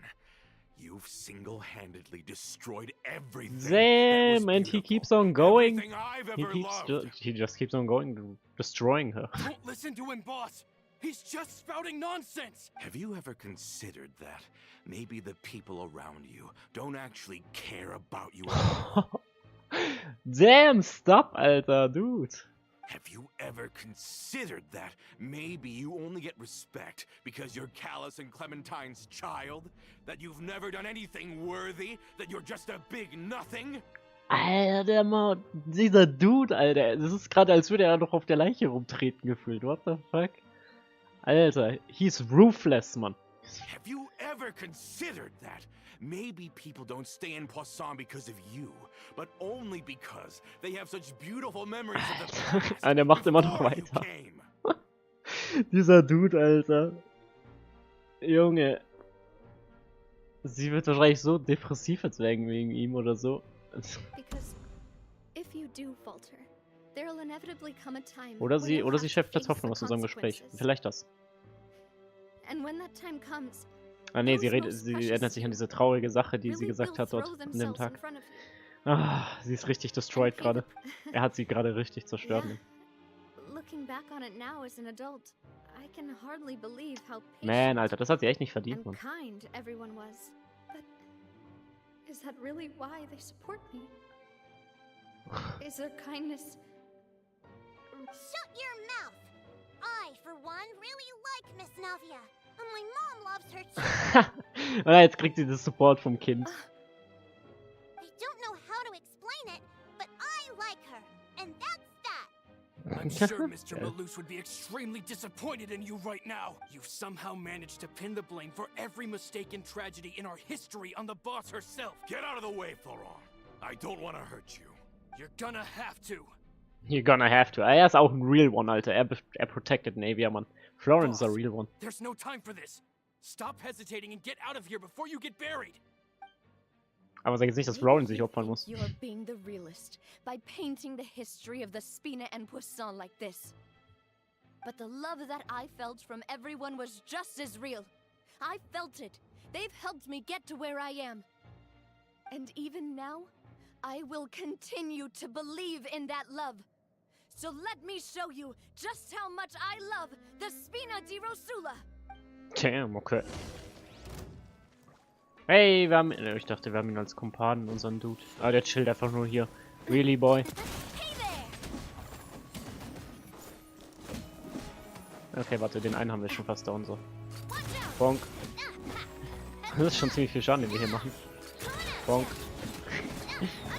You've single-handedly destroyed everything. Damn, and he keeps on going. He just keeps on going, destroying her. Don't listen to him, boss. He's just spouting nonsense. Have you ever considered that maybe the people around you don't actually care about you at all? Damn, stop, Alter, dude. Have you ever considered that maybe you only get respect because you're Callus and Clementine's child? That you've never done anything worthy? That you're just a big nothing? Alter, Mann, dieser Dude, Alter. Das ist gerade, als würde er noch auf der Leiche rumtreten gefühlt. What the fuck? Alter, he's ruthless, man. Have you ever considered that? Maybe people don't stay in Poisson because of you, but only because they have such beautiful memories of the past. Und er macht immer noch weiter. Dieser Dude, Alter. Junge. Sie wird wahrscheinlich so depressiv jetzt werden wegen ihm oder so. Oder sie schöpft jetzt Hoffnung aus unserem Gespräch. Vielleicht das. Ah ne, sie erinnert sich an diese traurige Sache, die sie gesagt hat dort an dem Tag. Ah, sie ist richtig destroyed gerade. Er hat sie gerade richtig zerstört. Yeah. Man, Alter, das hat sie echt nicht verdient, Mann. Is that really why they support me? Is their kindness... Shut your mouth! I, for one, really like Miss Navia. And my mom loves her too. Und jetzt kriegt sie das Support vom Kind. I don't know how to explain it, but I like her. And that's that. I'm sure Mr. Malus would be extremely disappointed in you right now. You've somehow managed to pin the blame for every mistake and tragedy in our history on the boss herself. Get out of the way, Florent. I don't want to hurt you. You're gonna have to. You're gonna have to. Er ist auch ein Real One, Alter. Er protected Navia, Mann. Florence is a real one. There's no time for this. Stop hesitating and get out of here before you get buried. Aber sag jetzt nicht, dass Florence sich opfern muss. You're being the realist by painting the history of the Spina and Poisson like this. But the love that I felt from everyone was just as real. I felt it. They've helped me get to where I am. And even now, I will continue to believe in that love. So let me show you just how much I love the Spina di Rosula. Damn, okay. Hey, wir haben... Ich dachte, wir haben ihn als Kumpanen, unseren Dude. Ah, der chillt einfach nur hier. Really, boy? Okay, warte, den einen haben wir schon fast down, so. Bonk. Das ist schon ziemlich viel Schaden, den wir hier machen. Bonk.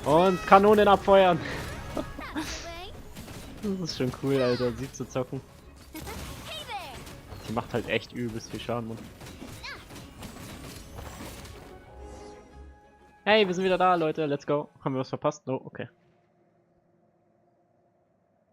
Und Kanonen abfeuern. Das ist schon cool, Alter, sie zu zocken. Die macht halt echt übelst viel Schaden, Mann. Hey, wir sind wieder da, Leute, let's go. Haben wir was verpasst? No, okay.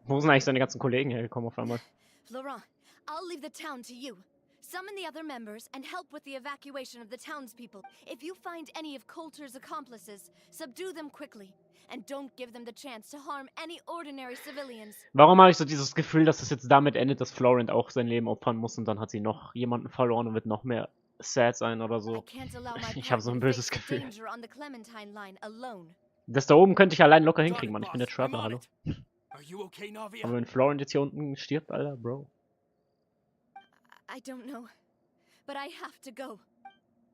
Wo sind eigentlich seine ganzen Kollegen hergekommen auf einmal? Florent, I'll leave the town to you. Summon the other members and help with the evacuation of the townspeople. If you find any of Coulter's accomplices, subdue them quickly. And don't give them the chance to harm any ordinary civilians. Warum habe ich so dieses Gefühl, dass es jetzt damit endet, dass Florent auch sein Leben opfern muss und dann hat sie noch jemanden verloren und wird noch mehr sad sein oder so? Ich habe so ein böses Gefühl. Das da oben könnte ich allein locker hinkriegen, Mann. Ich bin der Trapper, hallo. Aber wenn Florent jetzt hier unten stirbt, Alter, Bro. I don't know, but I have to go.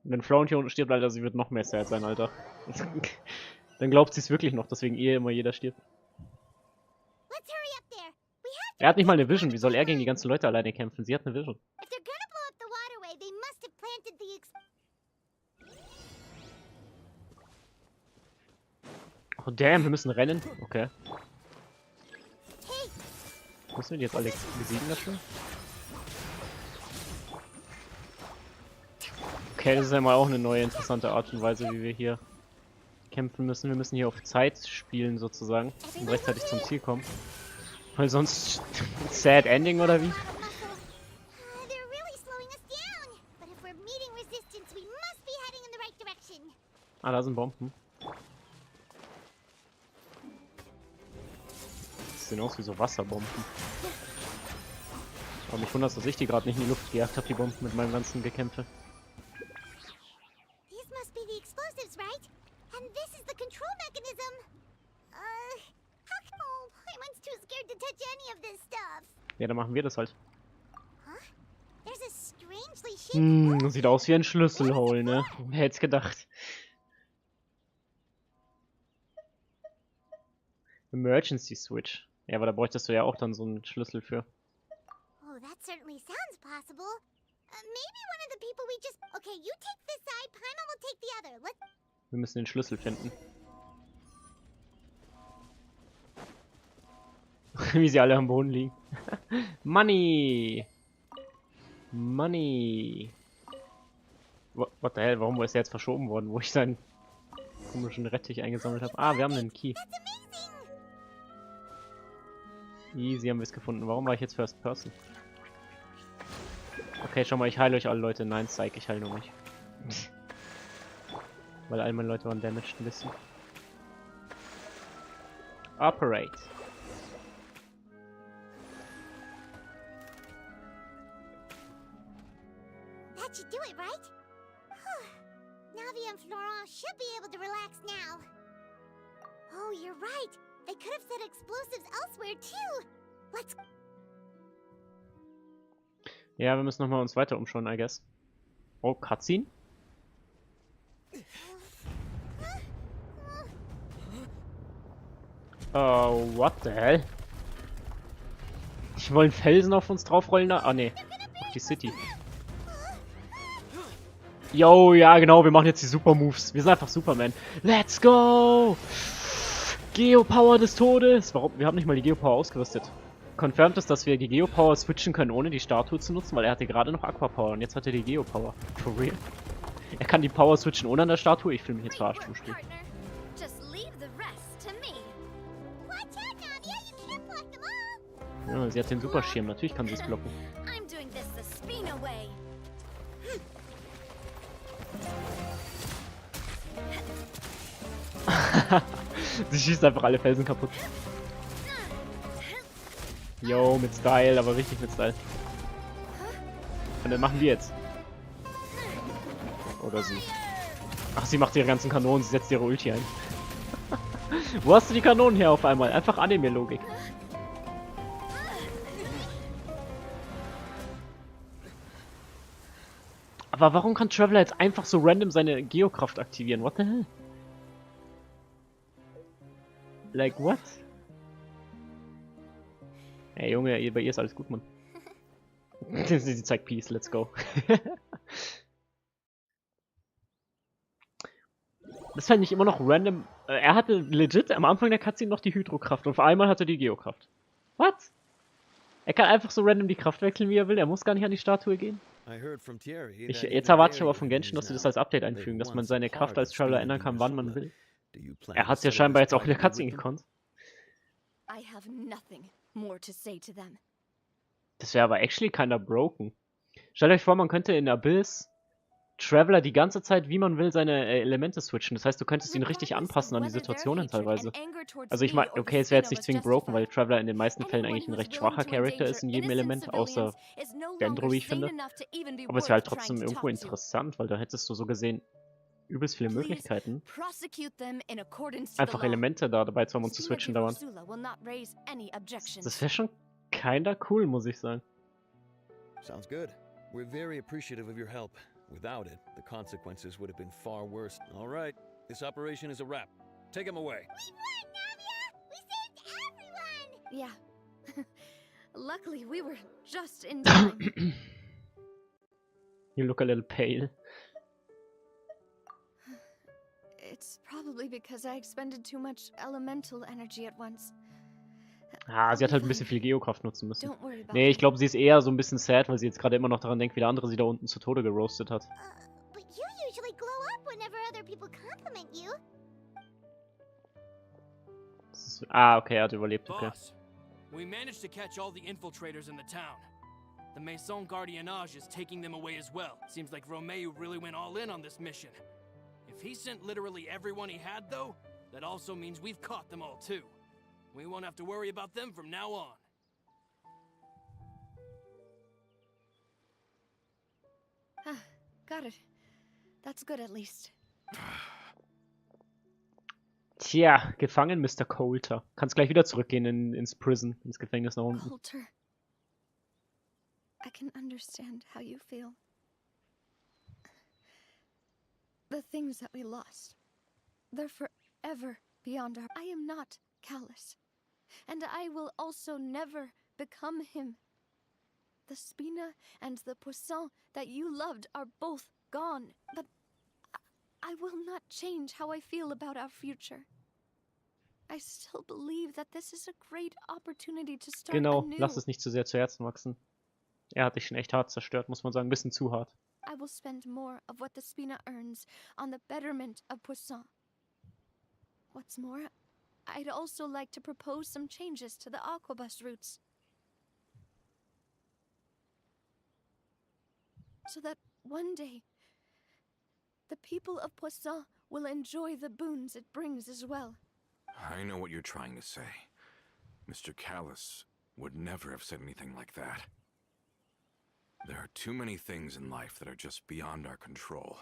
Wenn Florent hier unten stirbt, Alter, sie wird noch mehr sad sein, Alter. Dann glaubt sie es wirklich noch, deswegen immer jeder stirbt. Er hat nicht mal eine Vision. Wie soll er gegen die ganzen Leute alleine kämpfen? Sie hat eine Vision. Oh damn, wir müssen rennen. Okay. Müssen wir die jetzt alle besiegen dafür? Okay, das ist ja mal auch eine neue interessante Art und Weise, wie wir hier kämpfen müssen. Wir müssen hier auf Zeit spielen sozusagen und rechtzeitig zum Ziel kommen. Weil sonst sad ending oder wie? Ah, da sind Bomben. Das sehen aus wie so Wasserbomben. Aber mich wundert, dass ich die gerade nicht in die Luft gejagt habe, die Bomben mit meinem ganzen Gekämpfe. Ja, dann machen wir das halt. Sieht aus wie ein Schlüsselhole, ne? Wer hätte es gedacht? Emergency Switch. Ja, aber da bräuchtest du ja auch dann so einen Schlüssel für. Oh, that certainly sounds possible. Maybe one of the people we just... Okay, you take this side, Paimon will take the other. Let's... Wir müssen den Schlüssel finden. Wie sie alle am Boden liegen. Money! Money! What the hell? Warum ist er jetzt verschoben worden, wo ich seinen komischen Rettich eingesammelt habe? Ah, wir haben einen Key. Easy, haben wir es gefunden. Warum war ich jetzt First Person? Okay, schau mal, ich heile euch alle Leute. Nein, Psyche, ich heile nur mich. Weil all meine Leute waren damaged ein bisschen. Operate. That should do it, right? Navi and Florent should be able to relax now. Oh, you're right. They could have set explosives elsewhere too. Let's... Ja, wir müssen nochmal uns weiter umschauen, I guess. Oh, Cutscene? Oh, what the hell? Die wollen Felsen auf uns draufrollen da? Ah, ne. Auf die City. Yo, ja, genau. Wir machen jetzt die Super-Moves. Wir sind einfach Superman. Let's go! Geopower des Todes. Warum? Wir haben nicht mal die Geopower ausgerüstet. Confirmed ist, dass wir die Geopower switchen können, ohne die Statue zu nutzen, weil er hatte gerade noch Aquapower und jetzt hat er die Geopower. For real? Er kann die Power switchen ohne an der Statue? Ich fühle mich jetzt verarscht im Spiel. Ja, sie hat den Superschirm. Natürlich kann sie es blocken. Sie schießt einfach alle Felsen kaputt. Yo, mit Style, aber richtig mit Style. Und dann machen wir jetzt. Oder sie. Ach, sie macht ihre ganzen Kanonen, sie setzt ihre Ulti ein. Wo hast du die Kanonen her auf einmal? Einfach Anime-Logik. Aber warum kann Traveler jetzt einfach so random seine Geokraft aktivieren? What the hell? Like what? Ey Junge, bei ihr ist alles gut, Mann. Sie zeigt Peace, let's go. Das fände ich immer noch random. Er hatte legit am Anfang der Cutscene noch die Hydrokraft und auf einmal hat er die Geokraft. What? Er kann einfach so random die Kraft wechseln, wie er will. Er muss gar nicht an die Statue gehen. Jetzt erwarte ich aber von Genshin, dass sie das als Update einfügen, dass man seine Kraft als Traveler ändern kann, wann man will. Er hat es ja scheinbar jetzt auch in der Cutscene gekonnt. Das wäre aber actually kinda broken. Stellt euch vor, man könnte in Abyss Traveler die ganze Zeit, wie man will, seine Elemente switchen. Das heißt, du könntest ihn richtig anpassen an die Situationen teilweise. Also ich meine, okay, es wäre jetzt nicht zwingend broken, weil Traveler in den meisten Fällen eigentlich ein recht schwacher Charakter ist in jedem Element, außer Dendro, wie ich finde. Aber es wäre halt trotzdem irgendwo interessant, weil da hättest du so gesehen übelst viele Möglichkeiten. Einfach Elemente da dabei zu haben und zu switchen dauernd. Das wäre schon kinda cool, muss ich sagen. Sounds good. We're very appreciative of your help. Without it, the consequences would have been far worse. All right, this operation is a wrap. Take him away. We won, Navia! We saved everyone! Yeah. Luckily, we were just in time. You look a little pale. It's probably because I expended too much elemental energy at once. Ah, sie hat halt ein bisschen viel Geokraft nutzen müssen. Nee, ich glaube, sie ist eher so ein bisschen sad, weil sie jetzt gerade immer noch daran denkt, wie der andere sie da unten zu Tode geroastet hat. But you usually glow up whenever other people compliment you. Okay, er hat überlebt, okay. Boss, we managed to catch all the infiltrators in the town. The Maison Gardiennage is taking them away as well. Seems like Romeo really went all in on this mission. If he sent literally everyone he had, though, that also means we've caught them all too. We won't have to worry about them from now on. Got it. That's good at least. Tja, gefangen, Mr. Coulter. Kannst gleich wieder zurückgehen ins Prison, ins Gefängnis nach unten. Coulter, I can understand how you feel. The things that we lost, they're forever beyond our... I am not callous, and I will also never become him. The Spina and the Poisson that you loved are both gone, but I will not change how I feel about our future. I still believe that this is a great opportunity to start Genau, anew. lass es nicht zu sehr zu Herzen wachsen. Er hat dich schon echt hart zerstört, muss man sagen, ein bisschen zu hart. I will spend more of what the Spina earns on the betterment of Poisson. What's more, I'd also like to propose some changes to the aquabus routes. So that one day, the people of Poisson will enjoy the boons it brings as well. I know what you're trying to say. Mr. Callus would never have said anything like that. There are too many things in life that are just beyond our control.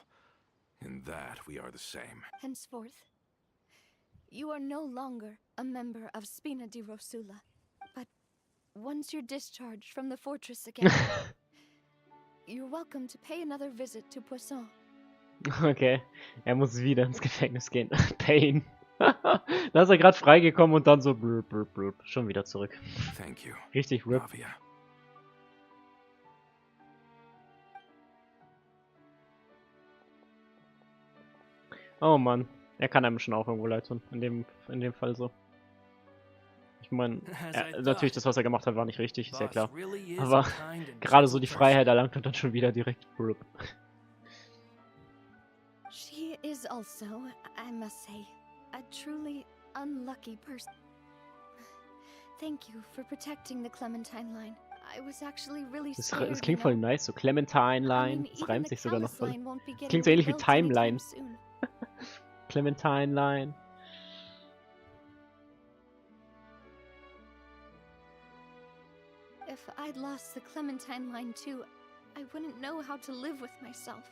In that, we are the same. Henceforth, you are no longer a member of Spina di Rosula. But once you're discharged from the fortress again, you're welcome to pay another visit to Poisson. Okay, er muss wieder ins Gefängnis gehen. Pain. Da ist er gerade freigekommen und dann so blub, blub, blub, schon wieder zurück. Thank you, Richtig RIP. Navia. Oh Mann, er kann einem schon auch irgendwo leid tun. In dem Fall so. Ich meine, natürlich das, was er gemacht hat, war nicht richtig, ist ja klar. Aber gerade so die Freiheit erlangt und dann schon wieder direkt RIP. She is also, I must say, a truly unlucky person. Thank you for protecting the Clementine line. I was actually really scared. Das klingt voll nice, so Clementine Line. Das reimt sich sogar noch voll. Das klingt so ähnlich wie Timeline. Clementine Line. If I'd lost the Clementine line too, I wouldn't know how to live with myself.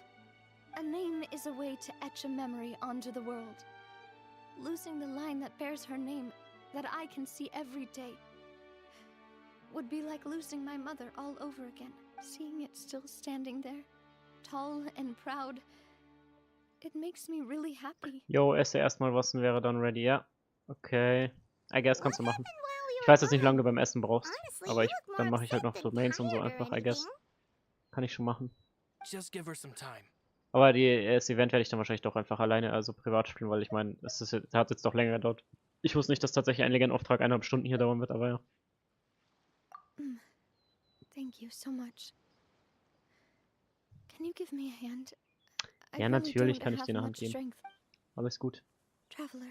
A name is a way to etch a memory onto the world. Losing the line that bears her name, that I can see every day, would be like losing my mother all over again. Seeing it still standing there, tall and proud, it makes me really happy. Jo, esse erstmal was und wäre dann ready, ja. Okay. I guess kannst du machen. Ich weiß jetzt nicht, wie lange du beim Essen brauchst, aber dann mache ich halt noch Domains und so einfach, I guess. Kann ich schon machen. Just give her some time. Aber das Event werde ich dann wahrscheinlich doch einfach alleine, also privat spielen, weil ich meine, es hat jetzt doch länger gedauert. Ich wusste nicht, dass tatsächlich ein Legendenauftrag 1,5 Stunden hier dauern wird, aber ja. Thank you so much. Can you give me a hand? Ja, natürlich kann ich dir eine Hand geben. Alles gut. Traveler,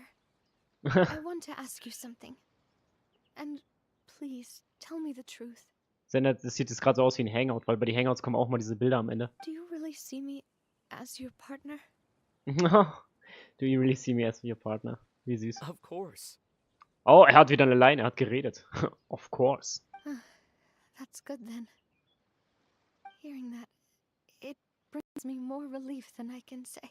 I want to ask you something. And please, tell me the truth. Das sieht jetzt gerade so aus wie ein Hangout, weil bei den Hangouts kommen auch mal diese Bilder am Ende. Do you really see me as your partner? Do you really see me as your partner? Wie süß. Of course. Oh, er hat wieder eine Line, er hat geredet. Of course. That's good then. Hearing that, it brings me more relief than I can say.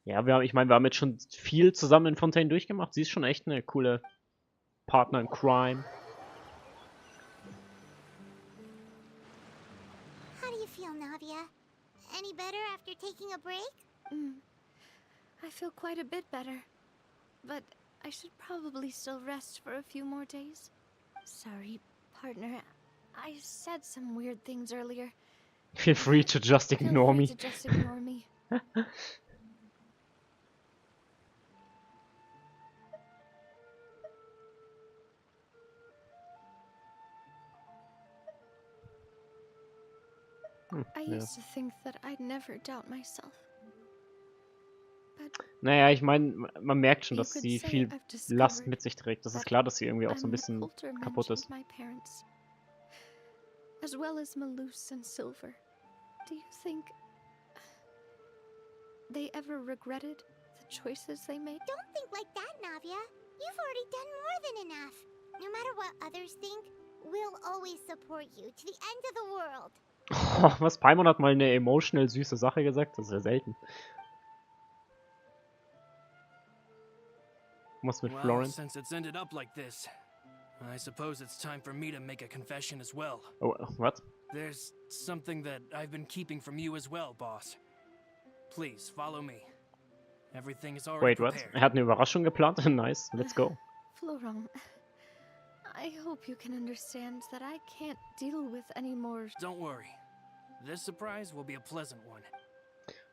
Ja, ich meine, wir haben jetzt schon viel zusammen in Fontaine durchgemacht. Sie ist schon echt eine coole Partner in Crime. How do you feel, Navia? Any better after taking a break? I feel quite a bit better. But I should probably still rest for a few more days. Sorry, partner. I said some weird things earlier. Feel free to just ignore me. I used to think that I'd never doubt myself. Naja, ich meine, man merkt schon, dass sie viel Last mit sich trägt. Das ist klar, dass sie irgendwie auch so ein bisschen kaputt ist. As well as Malus and Silver. Do you think they ever regretted the choices they made? Don't think like that, Navia. You've already done more than enough. No matter what others think, we'll always support you to the end of the world. Was? Paimon hat mal eine emotional süße Sache gesagt? Das ist ja selten. Was mit Florence? Since it's ended up like this, I suppose it's time for me to make a confession as well. Oh, what? There's something that I've been keeping from you as well, boss. Please, follow me. Everything is already prepared. Wait, what? Er hat eine Überraschung geplant? Nice, let's go. Florent, I hope you can understand that I can't deal with any more... Don't worry. This surprise will be a pleasant one.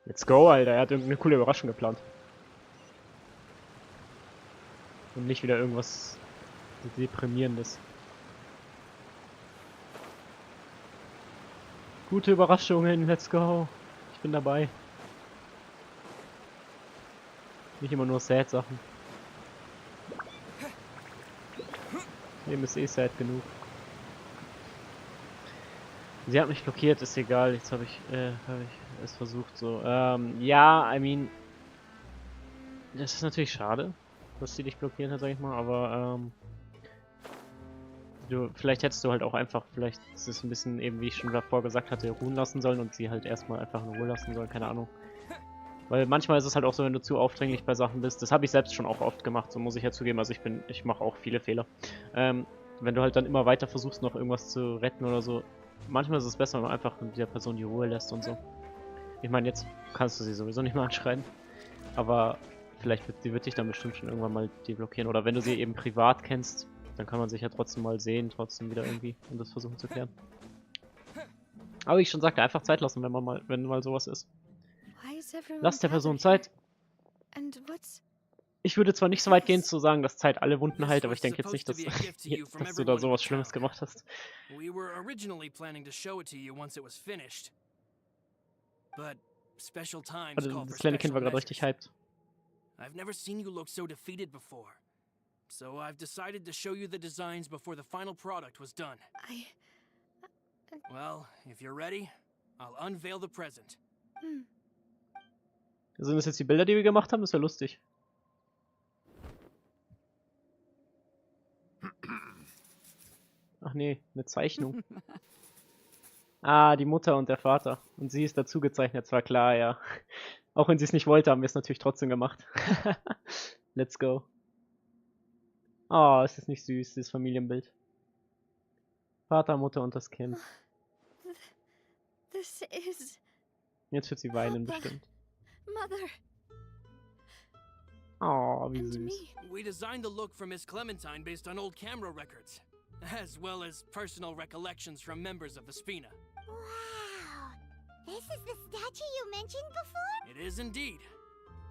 Let's go, Alter. Er hat irgendeine coole Überraschung geplant. Und nicht wieder irgendwas Deprimierendes. Gute Überraschungen, let's go. Ich bin dabei. Nicht immer nur Sad-Sachen. Leben ist eh sad genug. Sie hat mich blockiert, ist egal. Jetzt habe ich es versucht so. Ja, I mean, das ist natürlich schade, dass sie dich blockiert hat, sag ich mal, aber vielleicht hättest du halt auch einfach, vielleicht ist es ein bisschen eben, wie ich schon davor gesagt hatte, ruhen lassen sollen und sie halt erstmal einfach in Ruhe lassen sollen, keine Ahnung. Weil manchmal ist es halt auch so, wenn du zu aufdringlich bei Sachen bist, das habe ich selbst schon auch oft gemacht, so muss ich ja zugeben, also ich mache auch viele Fehler. Wenn du halt dann immer weiter versuchst, noch irgendwas zu retten oder so, manchmal ist es besser, wenn man einfach der Person die Ruhe lässt und so. Ich meine, jetzt kannst du sie sowieso nicht mehr anschreien, aber die wird dich dann bestimmt schon irgendwann mal deblockieren. Oder wenn du sie eben privat kennst, dann kann man sich ja trotzdem mal sehen, trotzdem wieder irgendwie, und das versuchen zu klären. Aber wie ich schon sagte, einfach Zeit lassen, wenn mal sowas ist. Lasst der Person Zeit. Ich würde zwar nicht so weit gehen zu sagen, dass Zeit alle Wunden heilt, aber ich denke jetzt nicht, dass, dass du da sowas Schlimmes gemacht hast. We were originally planning to show it to you once it was finished. But special times Also call das for kleine Kind war special gerade richtig measures. hyped. I've never seen you look so defeated before. So I've decided to show you the designs before the final product was done. Well, if you're ready, I'll unveil the present. Sind das jetzt die Bilder, die wir gemacht haben? Das wäre lustig. Ach nee, eine Zeichnung. Ah, die Mutter und der Vater. Und sie ist dazu gezeichnet, zwar klar, ja. Auch wenn sie es nicht wollte, haben wir es natürlich trotzdem gemacht. Let's go. Oh, ist das nicht süß, dieses Familienbild. Vater, Mutter und das Kind. Jetzt wird sie weinen bestimmt. Mother. Oh, wie And süß. me. We designed the look for Miss Clementine based on old camera records, as well as personal recollections from members of the Spina. Wow! This is the statue you mentioned before? It is indeed.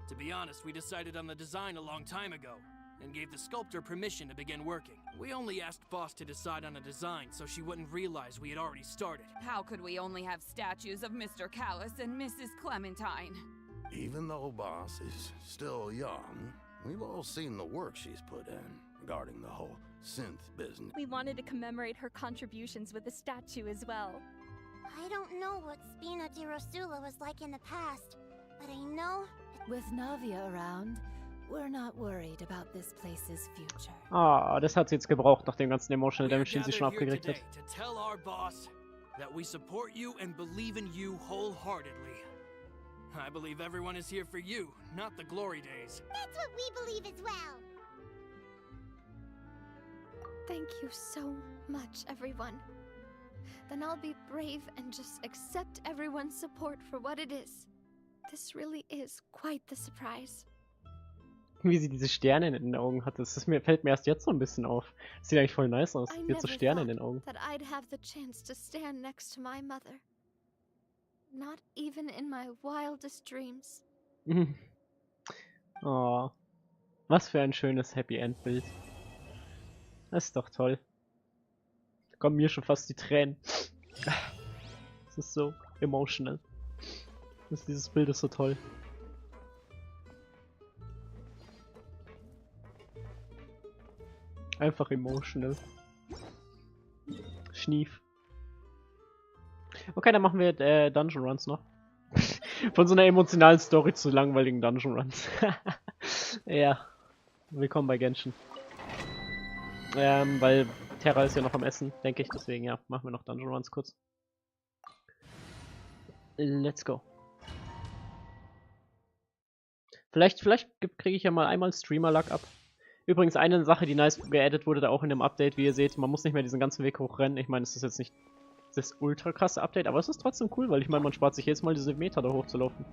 To be honest, we decided on the design a long time ago, and gave the sculptor permission to begin working. We only asked Boss to decide on a design so she wouldn't realize we had already started. How could we only have statues of Mr. Callis and Mrs. Clementine? Even though Boss is still young, we've all seen the work she's put in regarding the whole synth business. We wanted to commemorate her contributions with a statue as well. I don't know what Spina di Rosula was like in the past, but I know... With Navia around, we're not worried about this place's future. Ah, das hat sie jetzt gebraucht, nach dem ganzen Emotional We're Damage, den sie schon gathered here abgekriegt hat. today to tell our boss that we support you and believe in you wholeheartedly. I believe everyone is here for you, not the glory days. That's what we believe as well! Thank you so much, everyone. Then I'll be brave and just accept everyone's support for what it is. This really is quite the surprise. Wie sie diese Sterne in den Augen hat, fällt mir erst jetzt so ein bisschen auf. Das sieht eigentlich voll nice aus. I Jetzt so never Sterne in thought den Augen. that I'd have the chance to stand next to my mother. Not even in my wildest dreams. Oh, was für ein schönes Happy End Bild. Das ist doch toll. Da kommen mir schon fast die Tränen. Das ist so emotional. Dieses Bild ist so toll. Einfach emotional. Schnief. Okay, dann machen wir Dungeon Runs noch. Von so einer emotionalen Story zu langweiligen Dungeon Runs. Ja. Willkommen bei Genshin. Weil Terra ist ja noch am Essen, denke ich. Deswegen, ja, machen wir noch Dungeon Runs kurz. Let's go. Vielleicht kriege ich ja mal einmal Streamer-Luck ab. Übrigens eine Sache, die nice geaddet wurde, da auch in dem Update, wie ihr seht, man muss nicht mehr diesen ganzen Weg hochrennen. Ich meine, es ist jetzt nicht das ultra krasse Update, aber es ist trotzdem cool, weil ich meine, man spart sich jetzt mal diese Meter da hochzulaufen.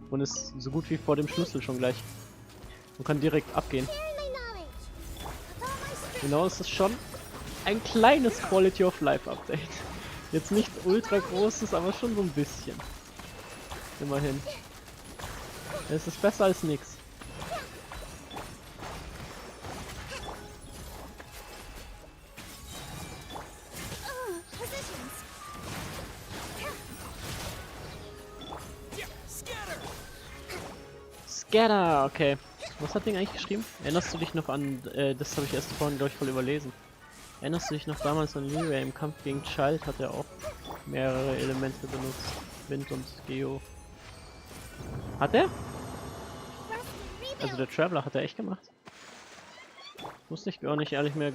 Und ist so gut wie vor dem Schlüssel schon gleich. Man kann direkt abgehen. Genau, es ist schon ein kleines Quality of Life Update. Jetzt nicht ultra großes, aber schon so ein bisschen. Immerhin. Es ist besser als nix. Scatter, okay. Was hat Ding eigentlich geschrieben? Erinnerst du dich noch an, das habe ich erst vorhin, glaube ich, voll überlesen. Erinnerst du dich noch damals an Leeway im Kampf gegen Child? Hat er auch mehrere Elemente benutzt. Wind und Geo. Hat er? Also der Traveler hat er echt gemacht? Wusste ich gar nicht, ehrlich mehr.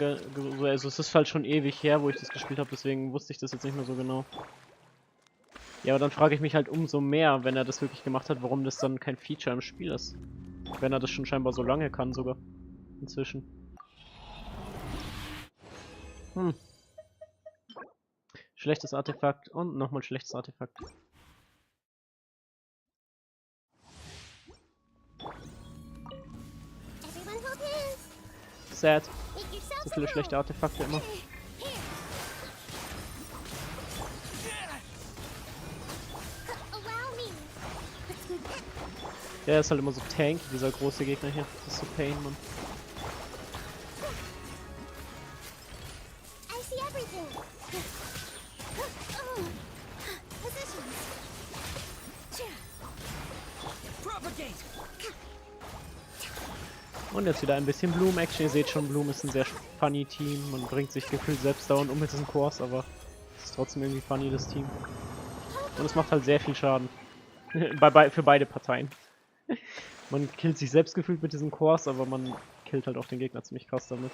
Also es ist halt schon ewig her, wo ich das gespielt habe, deswegen wusste ich das jetzt nicht mehr so genau. Ja, aber dann frage ich mich halt umso mehr, wenn er das wirklich gemacht hat, warum das dann kein Feature im Spiel ist. Wenn er das schon scheinbar so lange kann sogar. Inzwischen. Schlechtes Artefakt und nochmal schlechtes Artefakt. sad. So viele schlechte Artefakte immer. Der ist halt immer so tanky, dieser große Gegner hier. Das ist so Pain, Mann. Und jetzt wieder ein bisschen Bloom-Action. Ihr seht schon, Bloom ist ein sehr funny Team. Man bringt sich gefühlt selbst dauernd um mit diesem Kurs, aber es ist trotzdem irgendwie funny, das Team. Und es macht halt sehr viel Schaden. Für beide Parteien. Man killt sich selbst gefühlt mit diesem Kurs, aber man killt halt auch den Gegner ziemlich krass damit.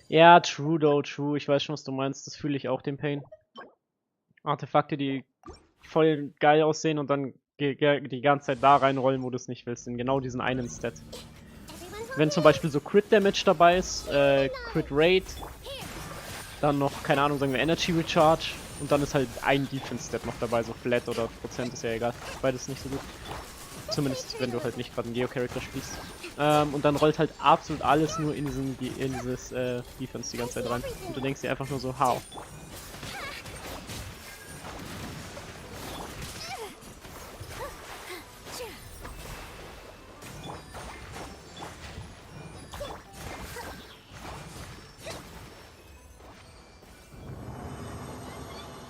Ja, true though, true. Ich weiß schon, was du meinst. Das fühle ich auch, den Pain. Artefakte, die voll geil aussehen und dann die ganze Zeit da reinrollen, wo du es nicht willst. In genau diesen einen Stat. Wenn zum Beispiel so Crit Damage dabei ist, Crit Rate, dann noch, keine Ahnung, sagen wir Energy Recharge und dann ist halt ein Defense Stat noch dabei, so Flat oder Prozent, ist ja egal. Beides nicht so gut. Zumindest, wenn du halt nicht gerade einen Geo-Charakter spielst. Und dann rollt halt absolut alles nur in dieses Defense die ganze Zeit rein. Und du denkst dir einfach nur so, how?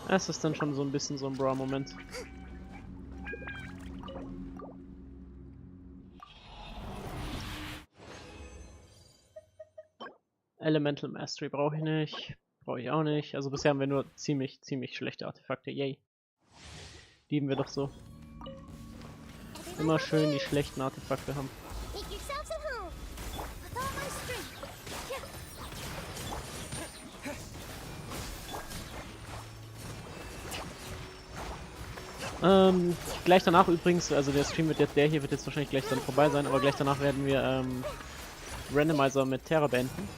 Es ist dann schon so ein bisschen so ein Bra-Moment. Elemental Mastery brauche ich nicht. Brauche ich auch nicht. Also bisher haben wir nur ziemlich schlechte Artefakte. Yay. Lieben wir doch so. Immer schön die schlechten Artefakte haben. Gleich danach übrigens, also der Stream wird jetzt, der hier wird jetzt wahrscheinlich gleich dann vorbei sein, aber gleich danach werden wir Randomizer mit Terra beenden.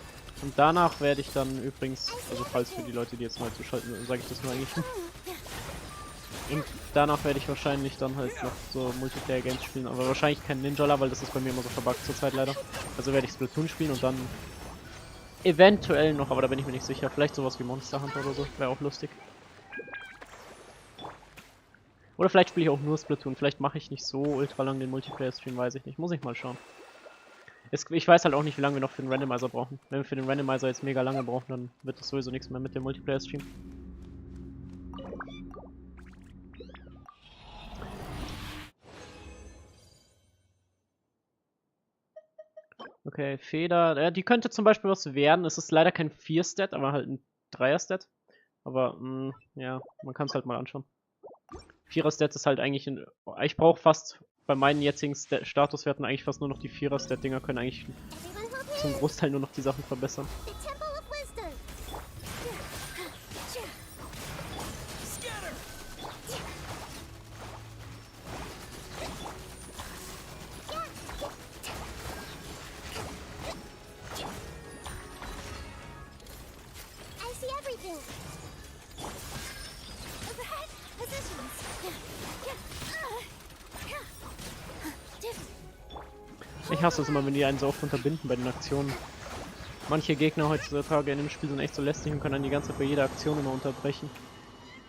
Und danach werde ich dann übrigens, also falls für die Leute, die jetzt neu zuschalten, sage ich das nur eigentlich. Und danach werde ich wahrscheinlich dann halt noch so Multiplayer-Games spielen, aber wahrscheinlich kein Ninjala, weil das ist bei mir immer so verbuggt zurzeit leider. Also werde ich Splatoon spielen und dann eventuell noch, aber da bin ich mir nicht sicher, vielleicht sowas wie Monster Hunter oder so, wäre auch lustig. Oder vielleicht spiele ich auch nur Splatoon, vielleicht mache ich nicht so ultra lang den Multiplayer-Stream, weiß ich nicht, muss ich mal schauen. Ich weiß halt auch nicht, wie lange wir noch für den Randomizer brauchen. Wenn wir für den Randomizer jetzt mega lange brauchen, dann wird das sowieso nichts mehr mit dem Multiplayer-Stream. Okay, Feder, die könnte zum Beispiel was werden. Es ist leider kein 4-Stat, aber halt ein 3er-Stat. Aber, ja, man kann es halt mal anschauen. 4er-Stat ist halt eigentlich ich brauche fast bei meinen jetzigen Statuswerten eigentlich fast nur noch die 4er-Stat-Dinger, können eigentlich zum Großteil nur noch die Sachen verbessern. Ich hasse es immer, wenn die einen so oft unterbinden bei den Aktionen. Manche Gegner heutzutage in dem Spiel sind echt so lästig und können dann die ganze Zeit bei jeder Aktion immer unterbrechen.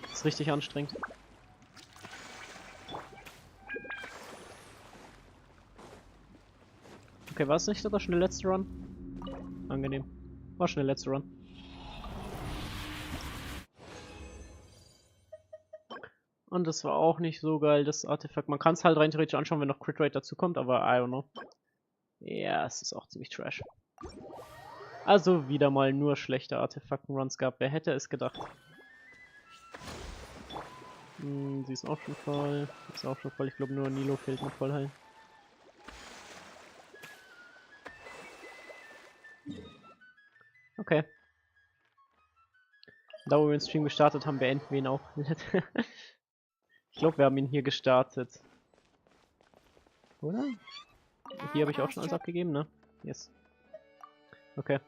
Das ist richtig anstrengend. Okay, war es nicht sogar schon der letzte Run? Angenehm. War schon der letzte Run. Und das war auch nicht so geil, das Artefakt. Man kann es halt rein theoretisch anschauen, wenn noch Crit Rate dazu kommt, aber I don't know. Ja, es ist auch ziemlich trash. Also wieder mal nur schlechte Artefakten-Runs gab. Wer hätte es gedacht? Sie ist auch schon voll. Ist auch schon voll. Ich glaube nur Nilo fehlt mit Vollheilen. Okay. Da wo wir den Stream gestartet haben, beenden wir ihn auch. Ich glaube, wir haben ihn hier gestartet. Oder? Hier habe ich auch schon alles abgegeben, ne? Yes. Okay.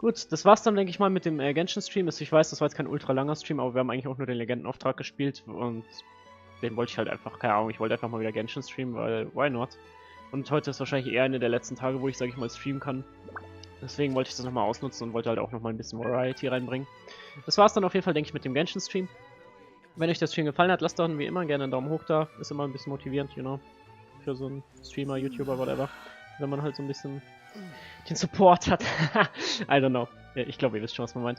Gut, das war's dann, denke ich mal, mit dem Genshin-Stream. Ich weiß, das war jetzt kein ultra langer Stream, aber wir haben eigentlich auch nur den Legendenauftrag gespielt und den wollte ich halt einfach, keine Ahnung, ich wollte einfach mal wieder Genshin streamen, weil, why not? Und heute ist wahrscheinlich eher eine der letzten Tage, wo ich, sage ich mal, streamen kann. Deswegen wollte ich das nochmal ausnutzen und wollte halt auch nochmal ein bisschen Variety reinbringen. Das war's dann auf jeden Fall, denke ich, mit dem Genshin-Stream. Wenn euch das Stream gefallen hat, lasst doch wie immer gerne einen Daumen hoch da. Ist immer ein bisschen motivierend, you know. Für so einen Streamer, YouTuber, whatever. Wenn man halt so ein bisschen den Support hat. I don't know. Ich glaube, ihr wisst schon, was man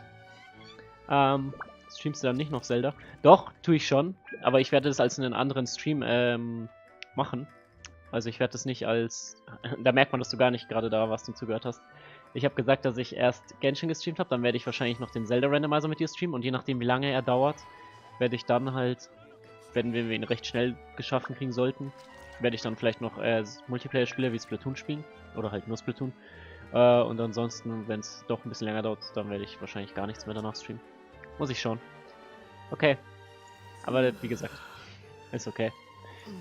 meint. Streamst du dann nicht noch Zelda? Doch, tue ich schon. Aber ich werde das als einen anderen Stream machen. Also ich werde das nicht als... Da merkt man, dass du gar nicht gerade da warst und zugehört hast. Ich habe gesagt, dass ich erst Genshin gestreamt habe. Dann werde ich wahrscheinlich noch den Zelda Randomizer mit dir streamen. Und je nachdem, wie lange er dauert, werde ich dann halt... Wenn wir ihn recht schnell geschaffen kriegen sollten, werde ich dann vielleicht noch Multiplayer-Spiele wie Splatoon spielen. Oder halt nur Splatoon. Und ansonsten, wenn es doch ein bisschen länger dauert, dann werde ich wahrscheinlich gar nichts mehr danach streamen. Muss ich schauen. Okay. Aber wie gesagt, ist okay.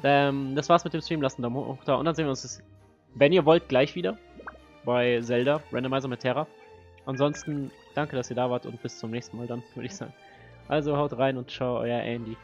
Das war's mit dem Stream. Lasst einen Daumen hoch da. Und dann sehen wir uns, wenn ihr wollt, gleich wieder. Bei Zelda, Randomizer mit Terra. Ansonsten, danke, dass ihr da wart und bis zum nächsten Mal dann, würde ich sagen. Also haut rein und ciao, euer Andy.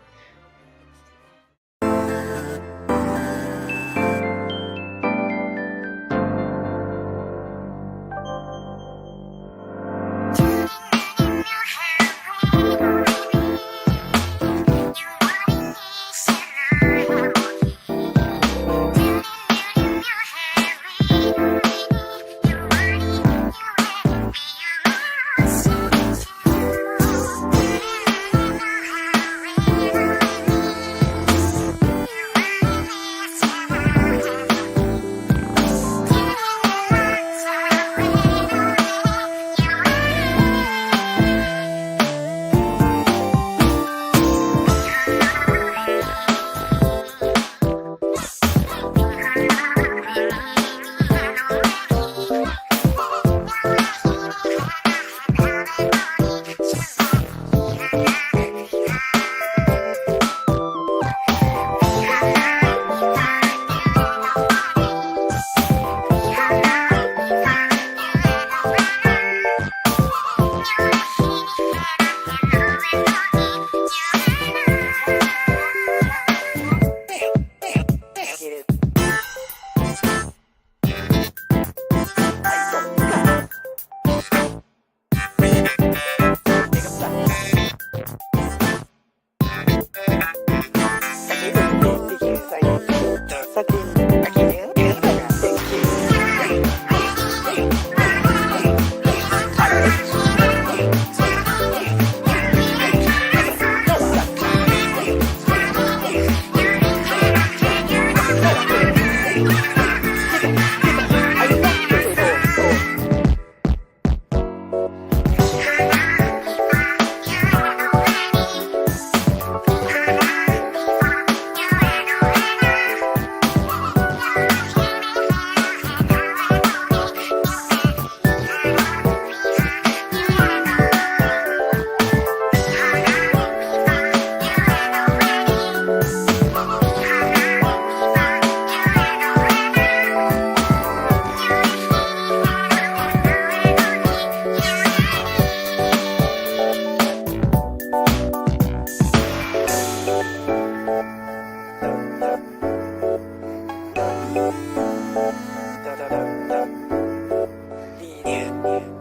Yeah.